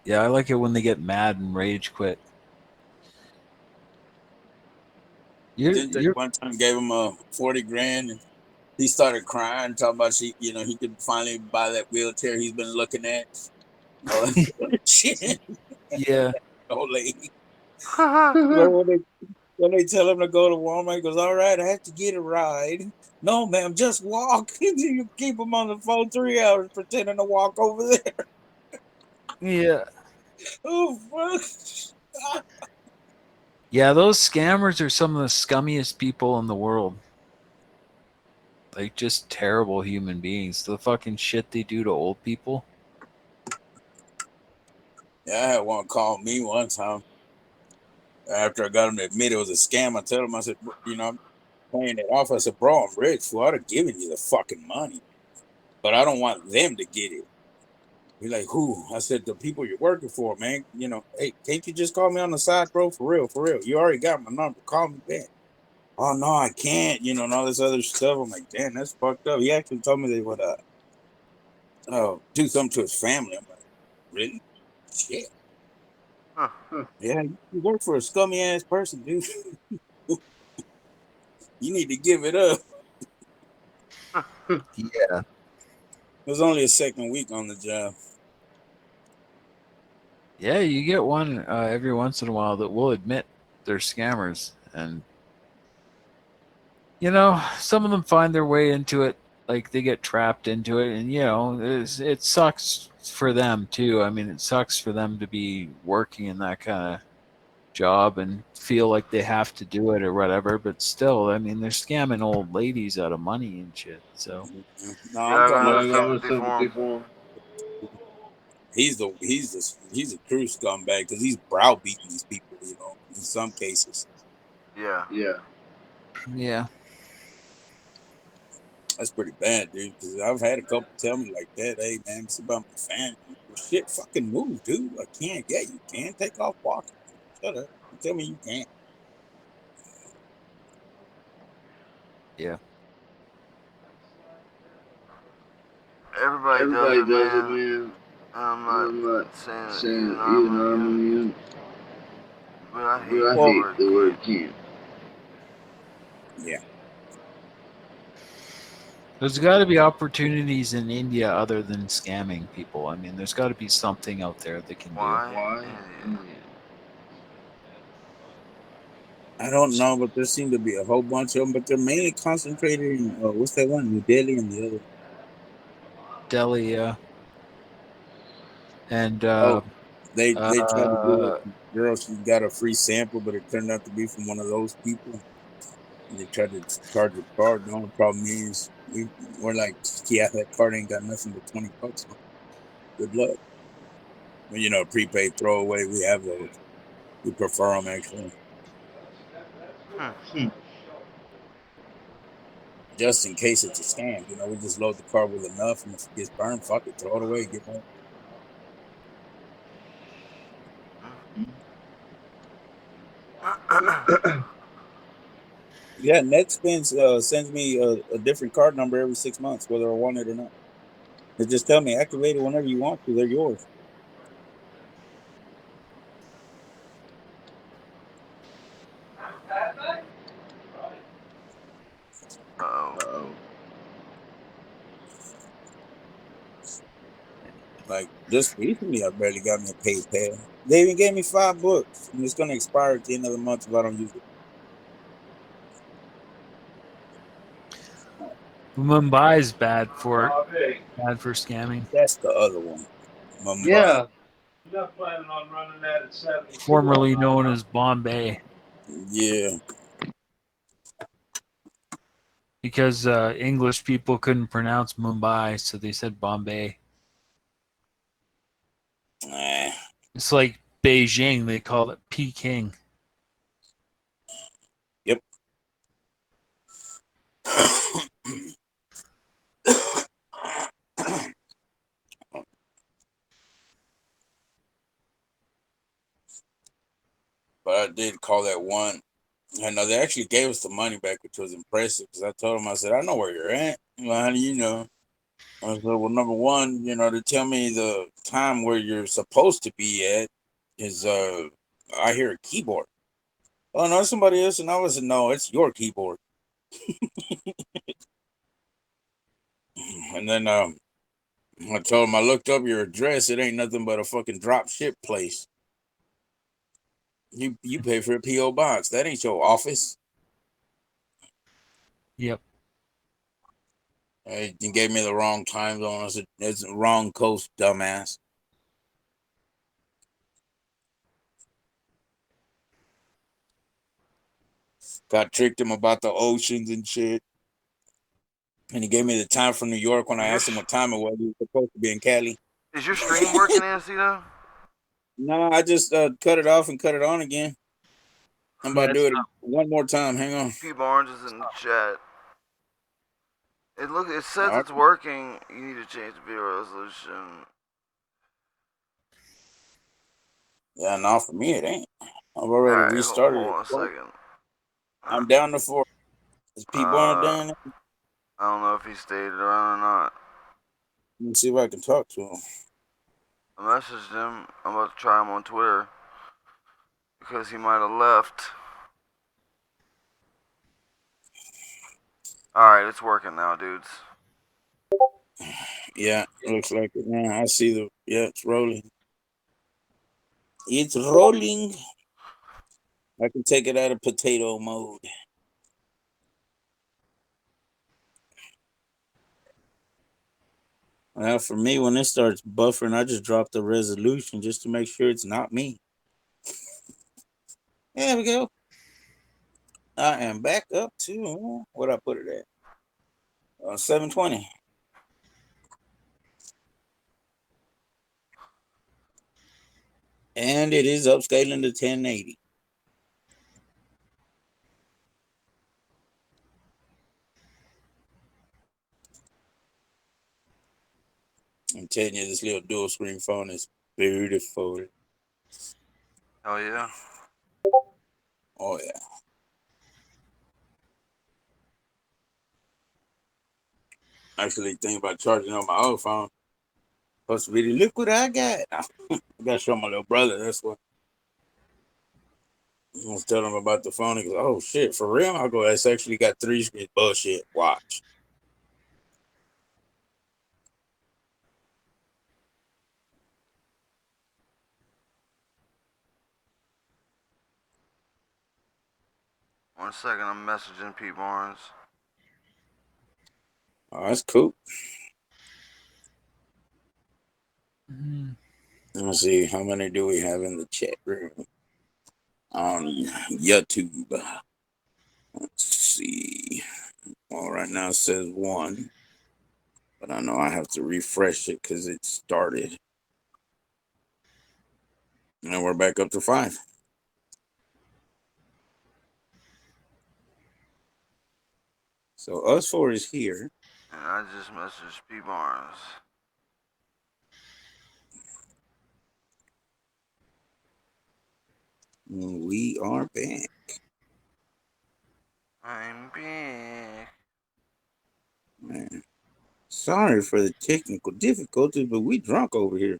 Yeah, I like it when they get mad and rage quit. Didn't they You're one time gave him a 40 grand and he started crying, talking about he could finally buy that wheelchair he's been looking at. All that shit. yeah. Old lady. But when they tell him to go to Walmart, he goes, "All right, I have to get a ride." No, ma'am, just walk. You keep him on the phone 3 hours pretending to walk over there. Yeah. Oh fuck. Yeah, those scammers are some of the scummiest people in the world. Like just terrible human beings. The fucking shit they do to old people. Yeah, I had one call me one time after I got him to admit it was a scam. I told him, I said, I'm paying it off. I said, bro, I'm rich. Fool. I'd have given you the fucking money, but I don't want them to get it. He's like, who? I said, the people you're working for, man. Hey, can't you just call me on the side, bro? For real, for real. You already got my number. Call me back. Oh, no, I can't, and all this other stuff. I'm like, damn, that's fucked up. He actually told me they would do something to his family. I'm like, really? Shit. Yeah, you work for a scummy ass person, dude. You need to give it up. Yeah. It was only a second week on the job. Yeah, you get one every once in a while that will admit they're scammers. And, some of them find their way into it. Like they get trapped into it. And, it sucks for them, too. I mean, it sucks for them to be working in that kind of job and feel like they have to do it or whatever. But still, I mean, they're scamming old ladies out of money and shit. So, No, Yeah, I'm I talking got about no sympathy for him. he's a true scumbag because he's browbeating these people. In some cases, Yeah. yeah. that's pretty bad, dude. Because I've had a couple tell me like that. Hey, man, it's about my family. Well, shit, fucking move, dude. I can't. Yeah, you can take off walking. Shut up. You tell me you can't. Yeah. Everybody does it, man. And I'm not saying it, but I hate the Well, word can't. yeah. There's got to be opportunities in India other than scamming people. I mean, there's got to be something out there they can do. Why? India. I don't know, but there seem to be a whole bunch of them, but they're mainly concentrated in what's that one, New Delhi, and the other. Delhi, and Oh, they tried to do uh, it. Girl, she got a free sample, but it turned out to be from one of those people. And they tried to charge a card. The only problem is we're like, yeah, that card ain't got nothing but $20 on it. Good luck. Well, prepaid throwaway. We have those. We prefer them actually, just in case it's a scam. We just load the card with enough, and if it gets burned, fuck it, throw it away, get more. Yeah, NetSpend sends me a different card number every 6 months, whether I want it or not. They just tell me activate it whenever you want to. They're yours. Uh-oh. Like just recently, I barely got me a PayPal. They even gave me $5, and it's gonna expire at the end of the month if I don't use it. Mumbai is bad for scamming. That's the other one, Mumbai. Yeah. Formerly known as Bombay, Yeah, because English people couldn't pronounce Mumbai, so they said Bombay. nah. It's like Beijing; they call it Peking. Yep. But I did call that one. I know they actually gave us the money back, which was impressive. Because I told them, I said, I know where you're at. Well, how do you know? I said, well, number one, to tell me the time where you're supposed to be at is I hear a keyboard. Oh no, somebody else, and I was no, it's your keyboard. And then I told him I looked up your address. It ain't nothing but a fucking drop ship place. You pay for a PO box. That ain't your office. Yep. You gave me the wrong time zone. I said it's the wrong coast, dumbass. Got tricked him about the oceans and shit. And he gave me the time from New York when I asked him what time it was. He was supposed to be in Cali. Is your stream working, Nancy, though? No, I just cut it off and cut it on again. I'm about to That's do it one more time. Hang on. P Barnes is in the chat. It says All right. it's working. You need to change the video resolution. Yeah, no, for me it ain't. I've already Alright, restarted hold it. on a second. I'm down to 4. Is Pete Barnes down there? I don't know if he stayed around or not. Let me see if I can talk to him. I messaged him. I'm about to try him on Twitter because he might have left. Alright, it's working now, dudes. Yeah, looks like it. Yeah, I see it's rolling. It's rolling. I can take it out of potato mode. Well, for me, when it starts buffering, I just drop the resolution just to make sure it's not me. There we go. I am back up to what I put it at. 720. And it is upscaling to 1080. I'm telling you, this little dual screen phone is beautiful. Oh, yeah? Oh, yeah. Actually, think about charging on my old phone. Supposed to be, look what I got. I got to show my little brother. That's what. I was telling him about the phone. He goes, oh, shit, for real? I go, it's actually got 3 screens. Bullshit. Watch. 1 second, I'm messaging P Barnes. Oh, that's cool. Mm-hmm. Let's see. How many do we have in the chat room? On YouTube. Let's see. Well, right now it says 1. But I know I have to refresh it because it started. And we're back up to 5. So us 4 is here. And I just messaged P Barnes. We are back. I'm back. Man. Sorry for the technical difficulties, but we drunk over here.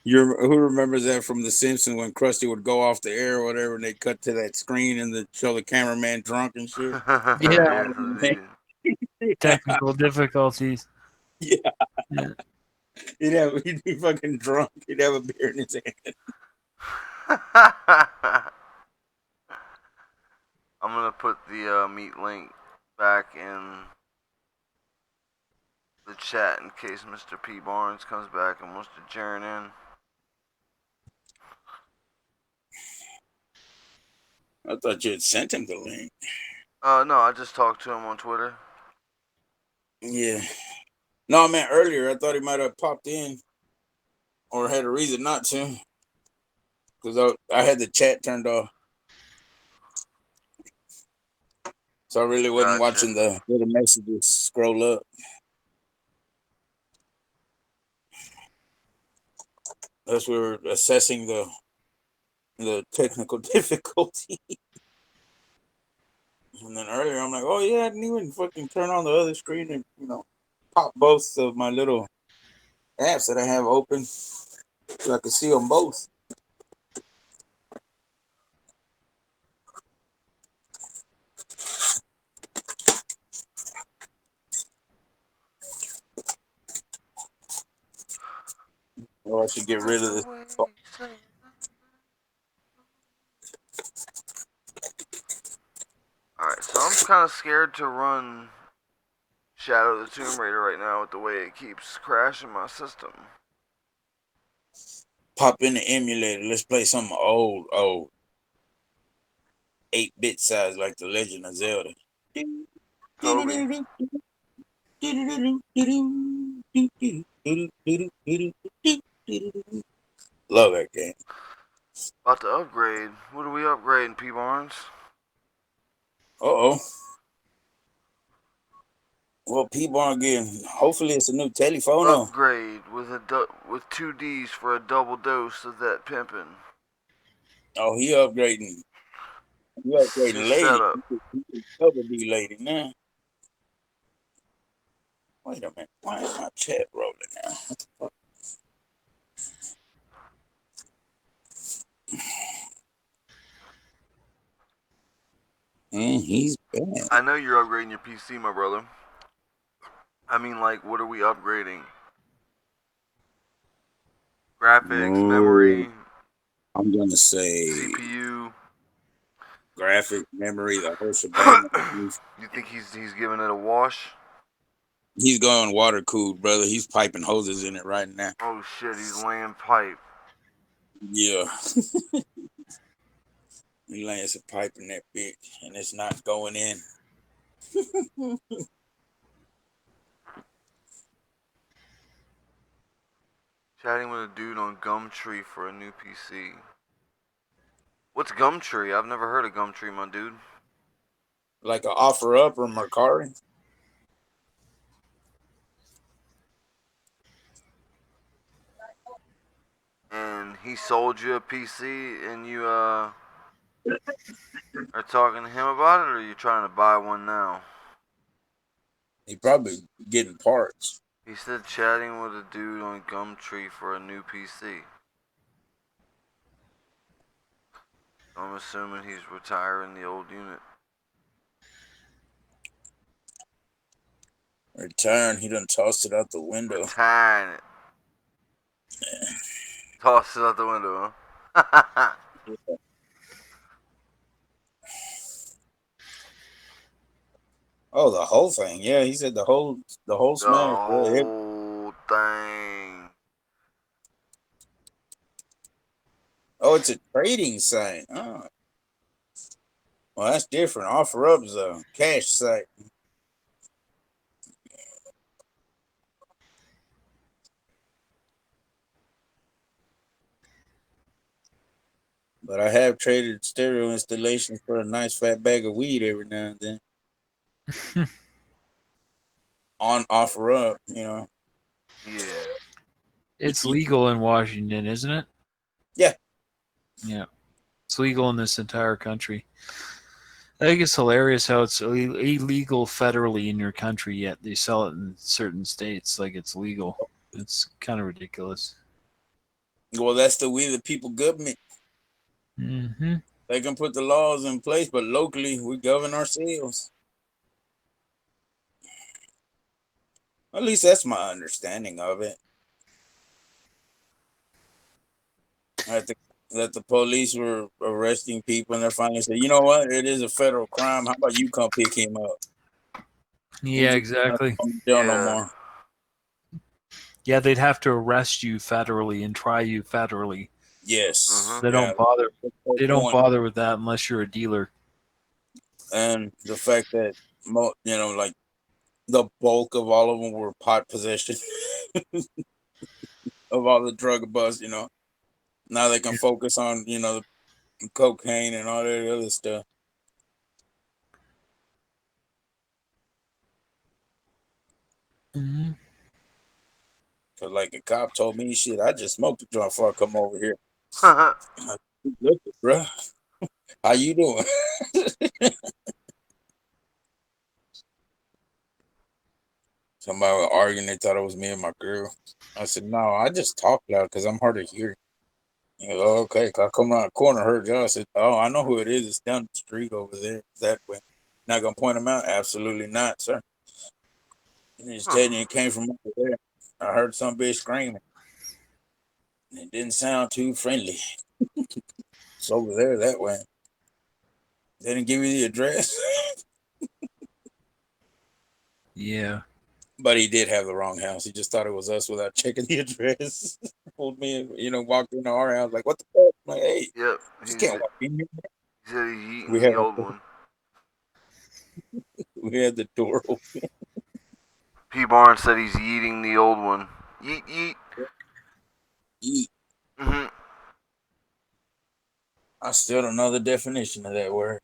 Who remembers that from The Simpsons when Krusty would go off the air or whatever, and they cut to that screen and show the cameraman drunk and shit? Yeah. Yeah. Technical difficulties. Yeah. Yeah. He'd be fucking drunk. He'd have a beer in his hand. I'm gonna put the meet link back in the chat in case Mr. P Barnes comes back and wants to join in. I thought you had sent him the link. No, I just talked to him on Twitter. Yeah. No, I meant earlier. I thought he might have popped in or had a reason not to. Because I had the chat turned off. So I really wasn't Gotcha. watching the little messages scroll up. As we were assessing the technical difficulty. And then earlier, I'm like, oh yeah, I didn't even fucking turn on the other screen and pop both of my little apps that I have open so I can see them both. Or I should get rid of this. Alright, so I'm kind of scared to run Shadow of the Tomb Raider right now with the way it keeps crashing my system. Pop in the emulator. Let's play some old 8-bit size like the Legend of Zelda. Toby. Love that game. About to upgrade. What are we upgrading, P. Barnes? Uh-oh. Well, people aren't getting. Hopefully, it's a new telephone. Upgrade with 2 Ds for a double dose of that pimpin'. Oh, he upgrading. He upgrading His lady. setup. He can double D lady now. Wait a minute. Why is my chat rolling now? What the fuck? And he's bad. I know you're upgrading your PC, my brother. I mean, like, what are we upgrading? Graphics, Ooh, memory, I'm gonna say CPU. graphic, memory, the whole shebang. You think he's giving it a wash? He's going water cooled, brother. He's piping hoses in it right now. Oh shit, he's laying pipe. Yeah. He laying some pipe in that bitch, and it's not going in. Chatting with a dude on Gumtree for a new PC. What's Gumtree? I've never heard of Gumtree, my dude. Like an offer up or Mercari. And he sold you a PC and you are talking to him about it, or are you trying to buy one now? He probably getting parts. He said chatting with a dude on Gumtree for a new PC. I'm assuming he's retiring the old unit. Return. He done tossed it out the window. Retiring it. Toss it out the window, huh? Oh, the whole thing. Yeah, he said the whole The smash. Yeah. whole thing. Oh, it's a trading site. Oh. Well, that's different. Offer up's a cash site. But I have traded stereo installations for a nice fat bag of weed every now and then. On offer up, Yeah. It's legal in Washington, isn't it? Yeah. Yeah. It's legal in this entire country. I think it's hilarious how it's illegal federally in your country, yet they sell it in certain states like it's legal. It's kind of ridiculous. Well, that's the we the people government. Mm-hmm. They can put the laws in place, but locally we govern ourselves. At least that's my understanding of it. That the police were arresting people, and they finally said, "You know what? It is a federal crime. How about you come pick him up?" Yeah, exactly. Don't no more. Yeah, they'd have to arrest you federally and try you federally. Yes. They don't bother. They don't bother with that unless you're a dealer. And the fact that like the bulk of all of them were pot possession of all the drug busts. Now they can focus on the cocaine and all that other stuff. Mm-hmm. Cause like a cop told me, shit, I just smoked the joint before I come over here. Look, bro, how you doing? Somebody was arguing. They thought it was me and my girl. I said, no, I just talk loud because I'm hard to hear. He goes, oh, okay. I come around the corner, heard you. I said, oh, I know who it is. It's down the street over there. That way. Not gonna point him out? Absolutely not, sir. And he's telling you it came from over there. I heard some bitch screaming. It didn't sound too friendly. It's over there that way. They didn't give you the address. Yeah. But he did have the wrong house. He just thought it was us without checking the address. Pulled me, walked into our house like, what the fuck? I'm like, hey, Yep. just can't walk in here. He said he's We eating had the old one. we had the door open. P. Barnes said he's eating the old one. Yeet yeet. Eat. Mm-hmm. I still don't know the definition of that word.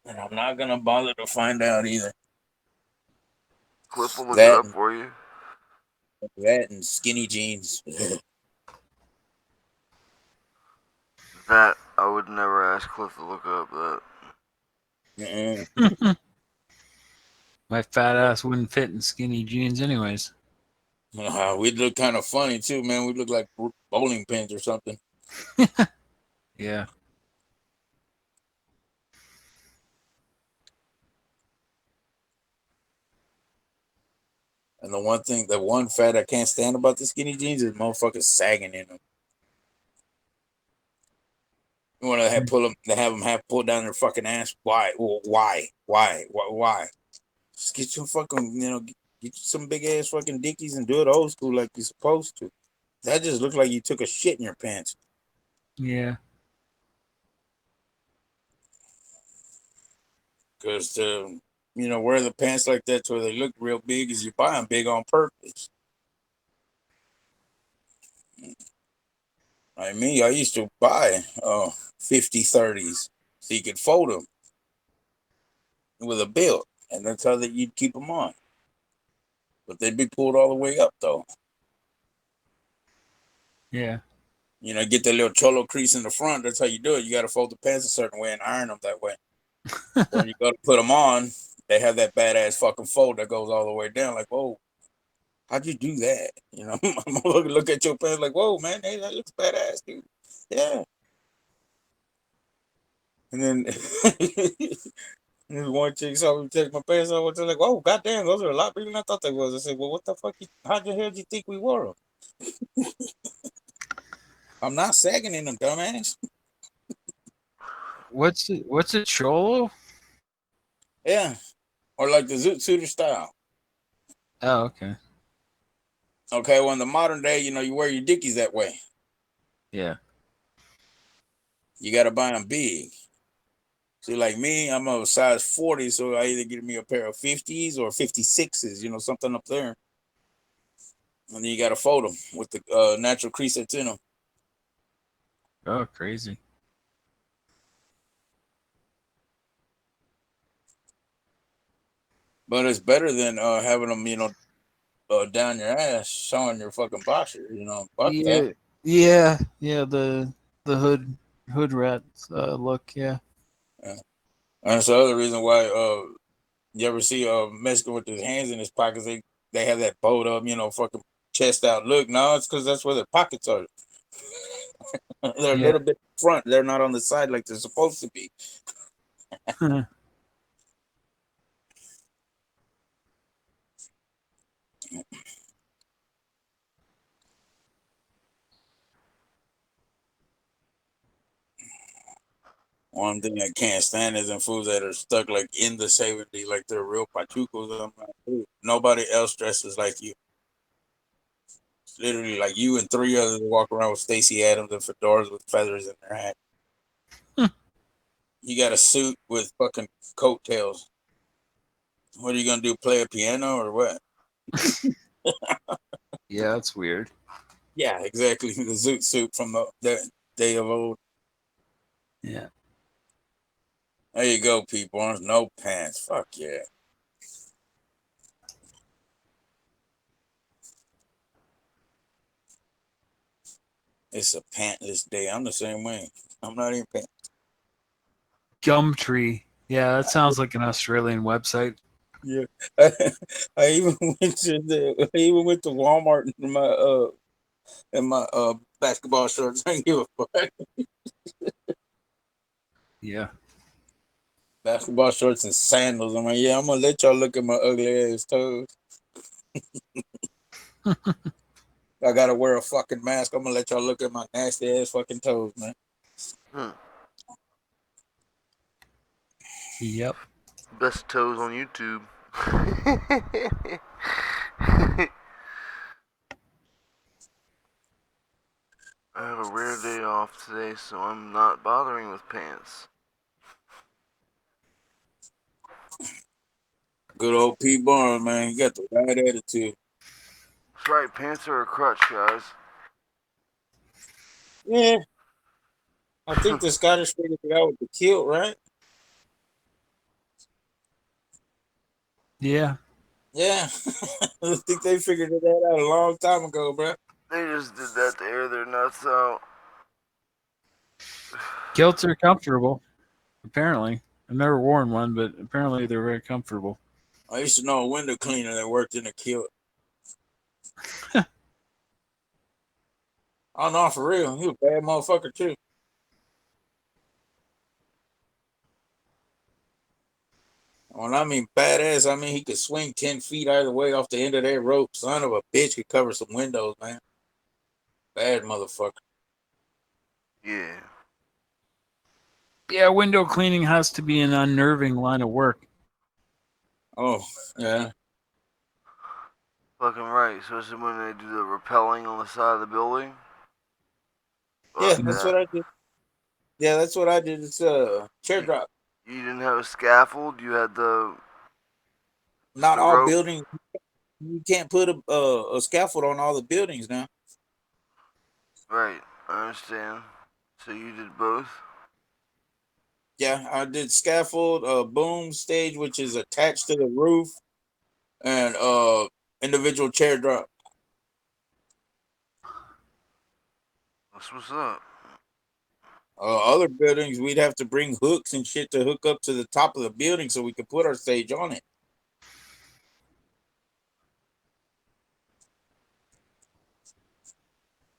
And I'm not gonna bother to find out either. Cliff will look it That up for you. that and skinny jeans. That I would never ask Cliff to look up that. My fat ass wouldn't fit in skinny jeans, anyways. We look kind of funny too, man. We look like bowling pins or something. Yeah. And the one fat I can't stand about the skinny jeans is motherfuckers sagging in them. You want to have them half pulled down their fucking ass? Why? Well, why? Just get your fucking, get you some big ass fucking dickies and do it old school like you're supposed to. That just looks like you took a shit in your pants. Yeah. Because to, wear the pants like that to where they look real big is you buy them big on purpose. Like me, I used to buy 50 30s so you could fold them with a belt, and that's how that you'd keep them on. But they'd be pulled all the way up though. Yeah. Get that little cholo crease in the front. That's how you do it. You got to fold the pants a certain way and iron them that way. When you go to put them on, they have that badass fucking fold that goes all the way down. Like, whoa, how'd you do that? I'm look at your pants like, whoa, man, hey, that looks badass, dude. Yeah. And then this one chick saw me take my pants off. They're like, whoa, goddamn, those are a lot bigger than I thought they was. I said, well, what the fuck? How the hell do you think we wore them? I'm not sagging in them, dumbass. What's it, cholo? Yeah. Or like the zoot suiter style. Oh, okay. Okay, well, in the modern day, you wear your dickies that way. Yeah. You got to buy them big. See, like me, I'm a size 40, so I either get me a pair of 50s or 56s, something up there. And then you got to fold them with the natural crease that's in them. Oh, crazy. But it's better than having them, down your ass, showing your fucking boxer. Fuck that. Yeah. Yeah. The hood rat look. Yeah. Yeah. And that's the other reason why you ever see a Mexican with his hands in his pockets, they have that bowed up, fucking chest out look. No, it's because that's where their pockets are. They're a Yeah. little bit front. They're not on the side like they're supposed to be. One thing I can't stand is in foods that are stuck like in the 70s, like they're real pachucos. I'm like, dude, nobody else dresses like you. It's literally like you and three others walk around with Stacey Adams and fedoras with feathers in their hat. You got a suit with fucking coattails. What are you gonna do? Play a piano or what? Yeah, that's weird. Yeah, exactly. The zoot suit from the day of old. Yeah. There you go, people. No pants. Fuck yeah. It's a pantless day. I'm the same way. I'm not even pants. Gumtree. Yeah, that sounds like an Australian website. Yeah, I even I even went to Walmart in my basketball shorts. I give a fuck. Yeah. Basketball shorts and sandals. I'm like, yeah, I'm gonna let y'all look at my ugly ass toes. I gotta wear a fucking mask. I'm gonna let y'all look at my nasty ass fucking toes, man. Hmm. Yep. Best toes on YouTube. I have a rare day off today, so I'm not bothering with pants. Good old P Barnes, man. He got the right attitude. That's right, pants are a crutch, guys. Yeah, I think the Scottish figured it out with the kilt, right? Yeah. Yeah, I think they figured it out a long time ago, bro. They just did that to air their nuts out. Kilts are comfortable, apparently. I've never worn one, but apparently they're very comfortable. I used to know a window cleaner that worked in a kilt. Oh no, for real, he was a bad motherfucker too. When I mean badass, I mean he could swing 10 feet either way off the end of that rope. Son of a bitch could cover some windows, man. Bad motherfucker. Yeah. Yeah, window cleaning has to be an unnerving line of work. Oh, yeah. Fucking right, especially when they do the rappelling on the side of the building. Yeah, Fuck that's that. what I did. Yeah, that's what I did. It's chair drop. You didn't have a scaffold, you had just Not the all rope. buildings. You can't put a scaffold on all the buildings now. Right, I understand. So you did both? Yeah, I did scaffold, boom stage, which is attached to the roof, and individual chair drop. That's what's up. Other buildings, we'd have to bring hooks and shit to hook up to the top of the building so we could put our stage on it.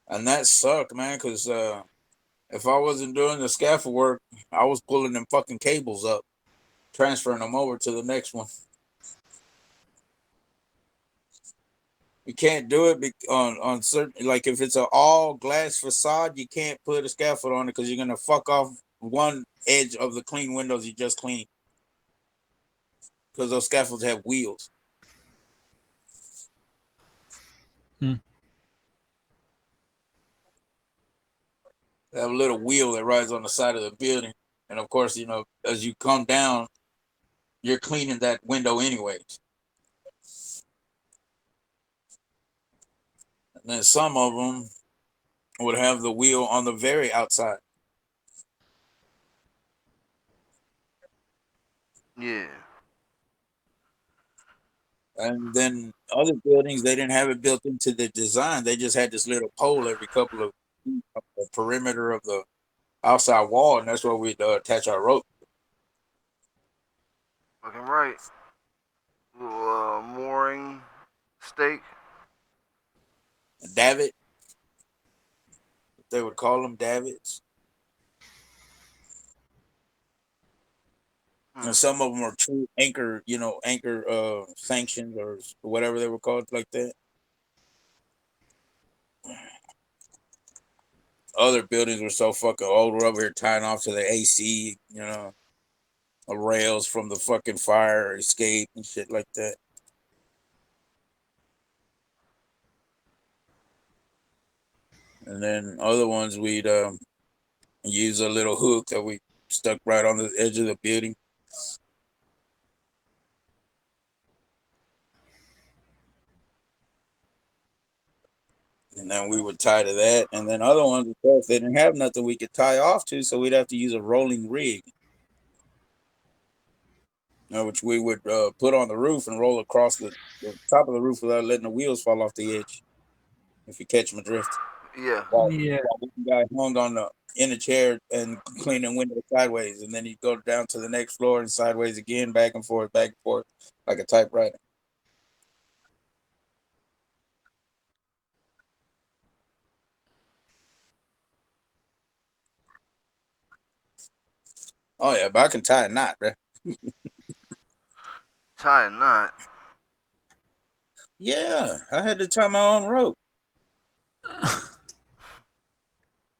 And that sucked, man, because if I wasn't doing the scaffold work, I was pulling them fucking cables up, transferring them over to the next one. You can't do it on certain, like if it's an all glass facade, you can't put a scaffold on it because you're gonna fuck off one edge of the clean windows you just cleaned because those scaffolds have wheels. Hmm. They have a little wheel that rides on the side of the building, and of course, as you come down, you're cleaning that window anyways. And then some of them would have the wheel on the very outside. Yeah. And then other buildings, they didn't have it built into the design. They just had this little pole every couple of feet of the perimeter of the outside wall, and that's where we'd attach our rope. Fucking right. Little mooring stake. Davit, they would call them davits. And some of them are true anchor, anchor sanctions or whatever they were called like that. Other buildings were so fucking old. We're over here tying off to the AC, rails from the fucking fire escape and shit like that. And then other ones we'd use a little hook that we stuck right on the edge of the building. And then we would tie to that. And then other ones, of course, they didn't have nothing we could tie off to, so we'd have to use a rolling rig, which we would put on the roof and roll across the top of the roof without letting the wheels fall off the edge, if you catch my drift. Yeah. Yeah. while one guy hung on the in a chair and cleaning windows sideways, and then he'd go down to the next floor and sideways again, back and forth, like a typewriter. Oh yeah, but I can tie a knot, bro. Tie a knot. Yeah, I had to tie my own rope.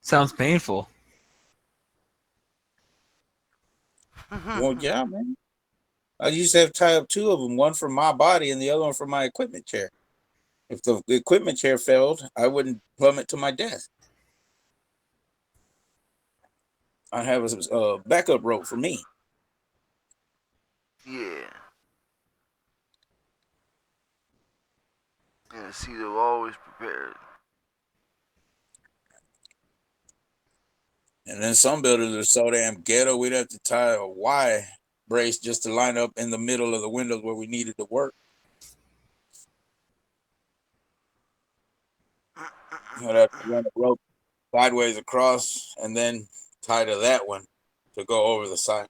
Sounds painful. Well, yeah, man. I used to have to tie up two of them, one for my body and the other one for my equipment chair. If the equipment chair failed, I wouldn't plummet to my death. I'd have a backup rope for me. Yeah. Yeah, see, they're always prepared. And then some builders are so damn ghetto, we'd have to tie a Y brace just to line up in the middle of the windows where we needed to work. I'd have to run a rope sideways across and then tie to that one to go over the side.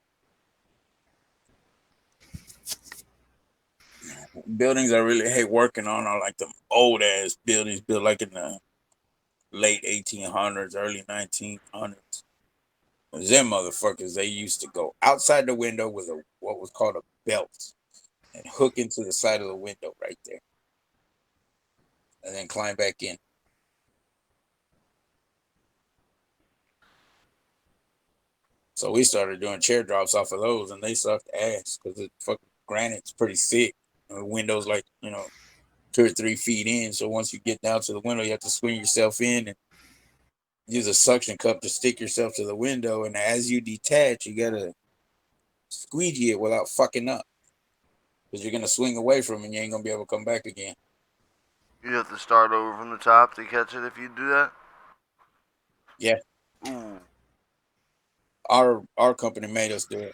Buildings I really hate working on are like them old ass buildings built like in the late 1800s, early 1900s. Them motherfuckers, they used to go outside the window with a what was called a belt and hook into the side of the window right there, and then climb back in. So we started doing chair drops off of those, and they sucked ass because the fucking granite's pretty thick. The window's like 2 or 3 feet in, so once you get down to the window, you have to swing yourself in and use a suction cup to stick yourself to the window. And as you detach, you gotta squeegee it without fucking up, because you're gonna swing away from it and you ain't gonna be able to come back again. You have to start over from the top to catch it if you do that? Yeah. Ooh. Our company made us do it.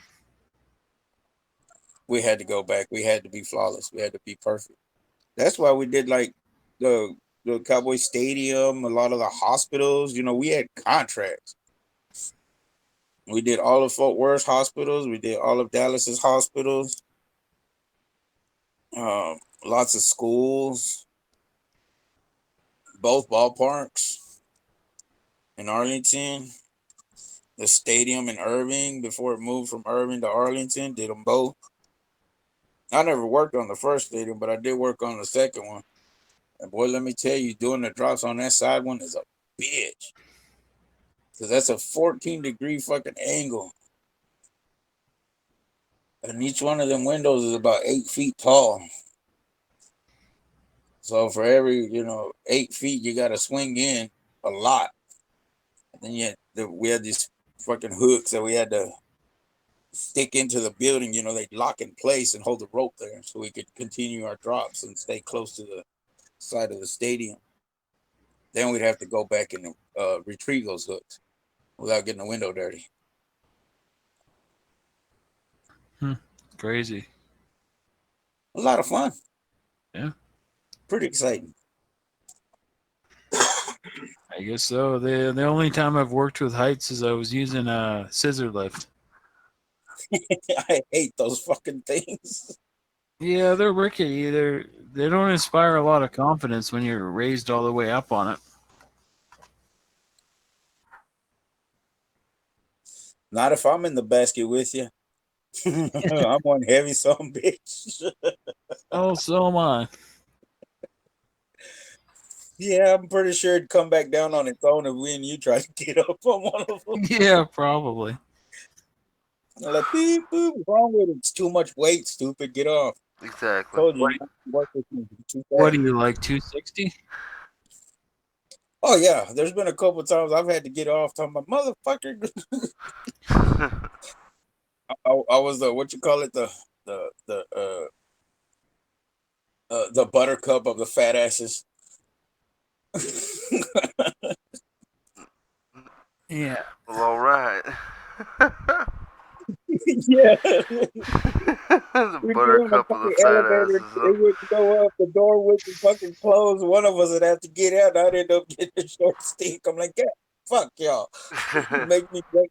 We had to go back. We had to be flawless. We had to be perfect. That's why we did like the Cowboy Stadium, a lot of the hospitals. We had contracts. We did all of Fort Worth's hospitals. We did all of Dallas's hospitals. Lots of schools, both ballparks in Arlington, the stadium in Irving before it moved from Irving to Arlington. Did them both. I never worked on the first stadium, but I did work on the second one. And boy, let me tell you, doing the drops on that side one is a bitch. Because that's a 14-degree fucking angle. And each one of them windows is about 8 feet tall. So for every, 8 feet, you got to swing in a lot. And then we had these fucking hooks that we had to stick into the building. They'd lock in place and hold the rope there so we could continue our drops and stay close to the side of the stadium. Then we'd have to go back and retrieve those hooks without getting the window dirty. Crazy. A lot of fun. Yeah. Pretty exciting. I guess so. The only time I've worked with heights is I was using a scissor lift. I hate those fucking things. Yeah, they're rickety. They don't inspire a lot of confidence when you're raised all the way up on it. Not if I'm in the basket with you. I'm one heavy son bitch. Oh, so am I. Yeah, I'm pretty sure it'd come back down on its own if we and you try to get up on one of them. Yeah, probably. I'm like, beep, boop, what's wrong with it? It's too much weight, stupid. Get off. Exactly. Told you, work with me. What are you, like 260? Oh yeah, there's been a couple of times I've had to get off talking about motherfucker. I was the what you call it the buttercup of the fat asses. Yeah. Well, all right. Yeah. The We were in the buttercup of the fucking fat elevator. asses, It wouldn't go up. The door wouldn't fucking close. One of us would have to get out. I'd end up getting a short stick. I'm like, yeah, fuck y'all. huh? Make me break.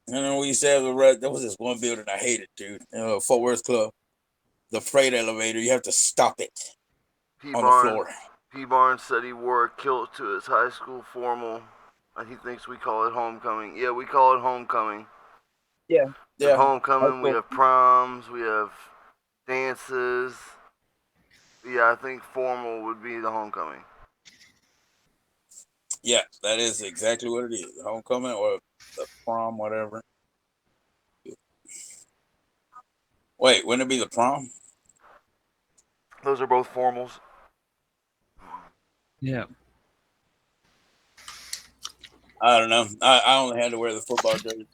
And then we used to have the right. There was this one building I hated, dude. Fort Worth Club. The freight elevator. You have to stop it P on the Barnes. floor. P Barnes said he wore a kilt to his high school formal, and he thinks we call it homecoming. Yeah, we call it homecoming. Yeah, We have yeah. High homecoming. We school. have proms. We have dances. Yeah, I think formal would be the homecoming. Yeah, that is exactly what it is. The homecoming or the prom, whatever. Wait, wouldn't it be the prom? Those are both formals. Yeah. I don't know. I only had to wear the football jersey.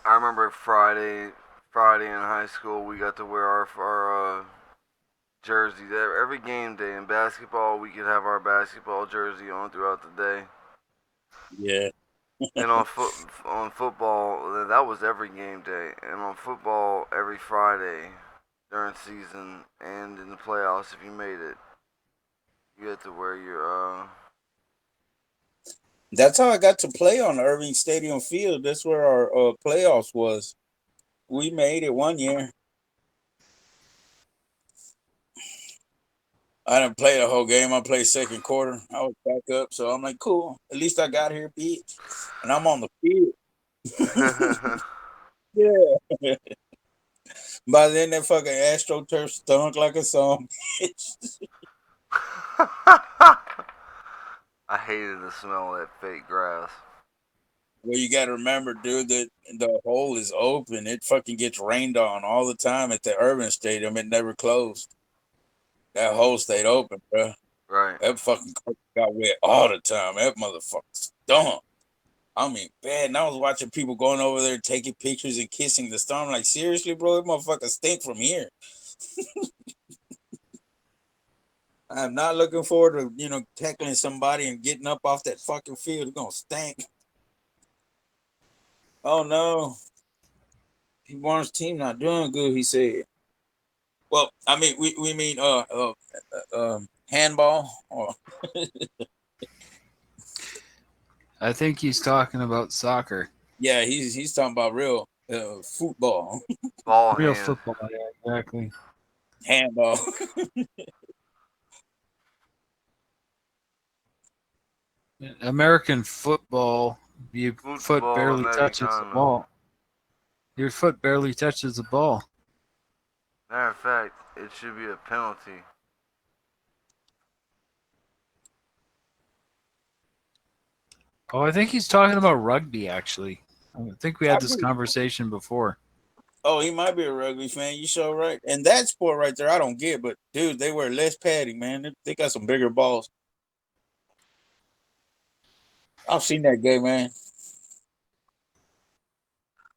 I remember Friday in high school, we got to wear our jerseys every game day. In basketball, we could have our basketball jersey on throughout the day. Yeah. And on football, that was every game day. And on football, every Friday during season and in the playoffs, if you made it, you had to wear your. That's how I got to play on Irving Stadium Field. That's where our playoffs was. We made it one year. I didn't play the whole game. I played second quarter. I was back up, so I'm like, cool. At least I got here, bitch. And I'm on the field. Yeah. By then, that fucking AstroTurf stunk like a song, bitch. I hated the smell of that fake grass. Well, you got to remember, dude, that the hole is open. It fucking gets rained on all the time at the Irving Stadium. It never closed. That hole stayed open, bro. Right. That fucking carpet got wet all the time. That motherfucker stunk. I mean, bad. And I was watching people going over there taking pictures and kissing the storm. Like, seriously, bro, that motherfucker stink from here. I'm not looking forward to, tackling somebody and getting up off that fucking field. It's gonna stink. Oh no. P. Barnes' team not doing good, he said. Well, I mean, we mean handball or I think he's talking about soccer. yeah, he's talking about real football, Ball Real hand. football, yeah, exactly. handball. American football, your foot Football barely touches the Americano. ball. Your foot barely touches the ball. Matter of fact, it should be a penalty. Oh, I think he's talking about rugby, actually. I think we I had this agree. conversation before. Oh, he might be a rugby fan. You sure right. And that sport right there, I don't get. But dude, they wear less padding, man. They got some bigger balls. I've seen that game, man.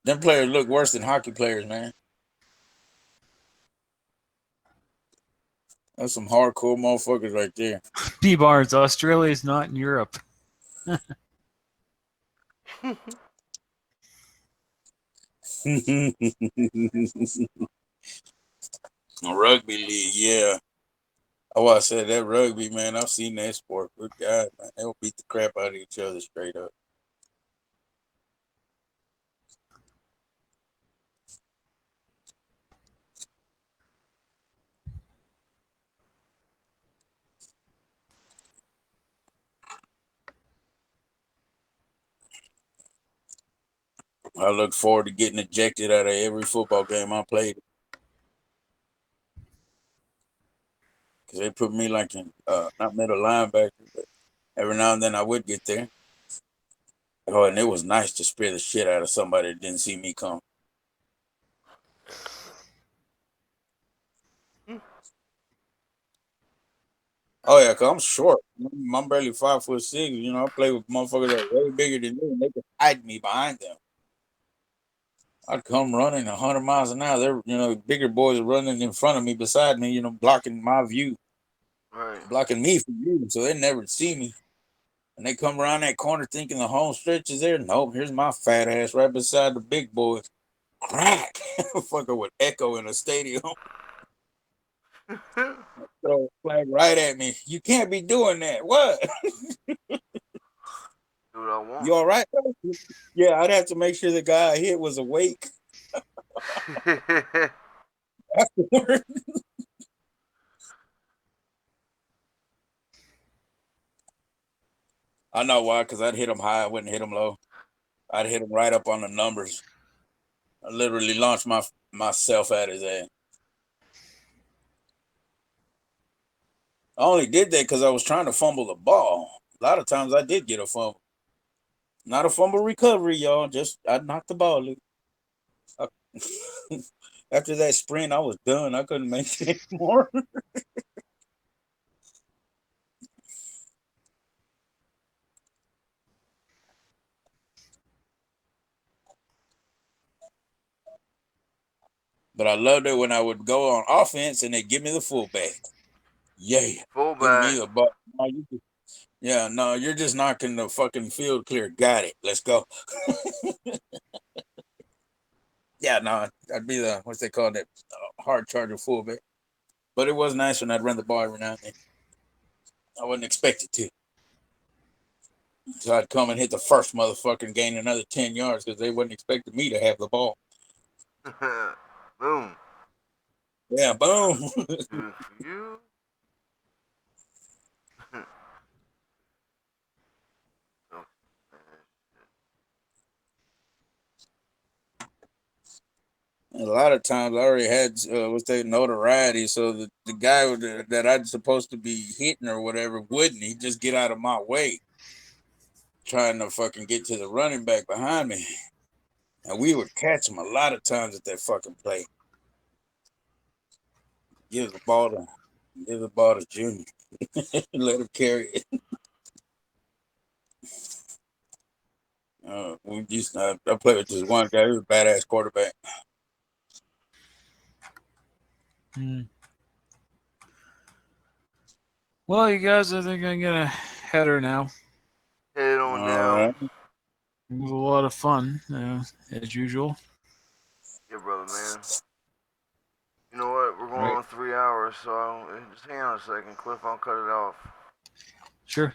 Them players look worse than hockey players, man. That's some hardcore motherfuckers right there. P. Barnes, Australia is not in Europe. Rugby league, yeah. Oh, I said that rugby, man. I've seen that sport. Good God, man. They'll beat the crap out of each other straight up. I look forward to getting ejected out of every football game I played. Because they put me like in, not middle linebacker, but every now and then I would get there. Oh, and it was nice to spear the shit out of somebody that didn't see me come. Oh yeah, cause I'm short. I'm barely 5'6". I play with motherfuckers that are way bigger than me, and they can hide me behind them. I'd come running 100 miles an hour. They're, bigger boys running in front of me, beside me, blocking my view, Right. blocking me from you, so they never see me. And they come around that corner thinking the home stretch is there. Nope, here's my fat ass right beside the big boys. Crack! Fucker would echo in a stadium. Throw a flag right at me. You can't be doing that. What? Do what I want. You all right? Yeah, I'd have to make sure the guy I hit was awake afterward. I know why, because I'd hit him high. I wouldn't hit him low. I'd hit him right up on the numbers. I literally launched myself at his ass. I only did that because I was trying to fumble the ball. A lot of times I did get a fumble. Not a fumble recovery, y'all. Just I knocked the ball loose. I- After that sprint, I was done. I couldn't make it anymore. But I loved it when I would go on offense and they give me the fullback. Yeah, give me Fullback. the ball. No, yeah, no, you're just knocking the fucking field clear. Got it. Let's go. Yeah, no, I'd be the what's they call that hard charger fullback. But it was nice when I'd run the ball every now and then. I wasn't expected to. So I'd come and hit the first motherfucker and gain another 10 yards because they wasn't expecting me to have the ball. Boom. Yeah, boom. Good for you. Oh, A lot of times I already had what's that notoriety, so the guy that I'd supposed to be hitting or whatever wouldn't. He'd just get out of my way, trying to fucking get to the running back behind me, and we would catch him a lot of times at that fucking play. Give the ball to Junior, let him carry it. I played with this one guy. He was a badass quarterback. Hmm. Well, you guys, I think I'm gonna head her now. head on All down. right. It was a lot of fun, as usual. Yeah, brother, man. You know what? We're All going right. on 3 hours, so just hang on a second, Cliff. I'll cut it off. Sure.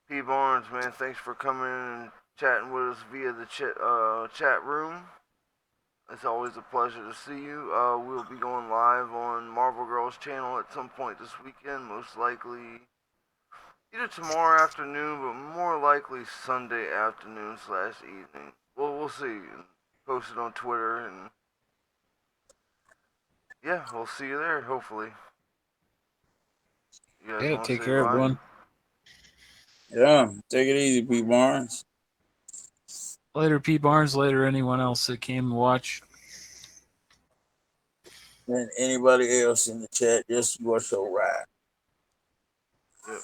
P. Barnes, man, thanks for coming and chatting with us via the chat room. It's always a pleasure to see you. We'll be going live on Marvel Girls channel at some point this weekend, most likely either tomorrow afternoon, but more likely Sunday afternoon / evening. Well, we'll see. And post it on Twitter, and yeah, we'll see you there. Hopefully. You guys Yeah, want to take say care, bye? everyone. Yeah, take it easy, P. Barnes. Later, P. Barnes. Later, anyone else that came to watch. And anybody else in the chat, just you are so right. Yep.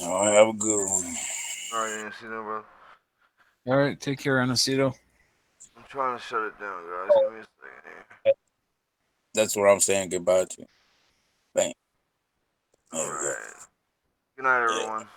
All right, have a good one. Alright, Ancito, bro. All right, take care, Anacito. I'm trying to shut it down, guys. Give me a second here. That's what I'm saying goodbye to. Bang. Alright. Good night, everyone.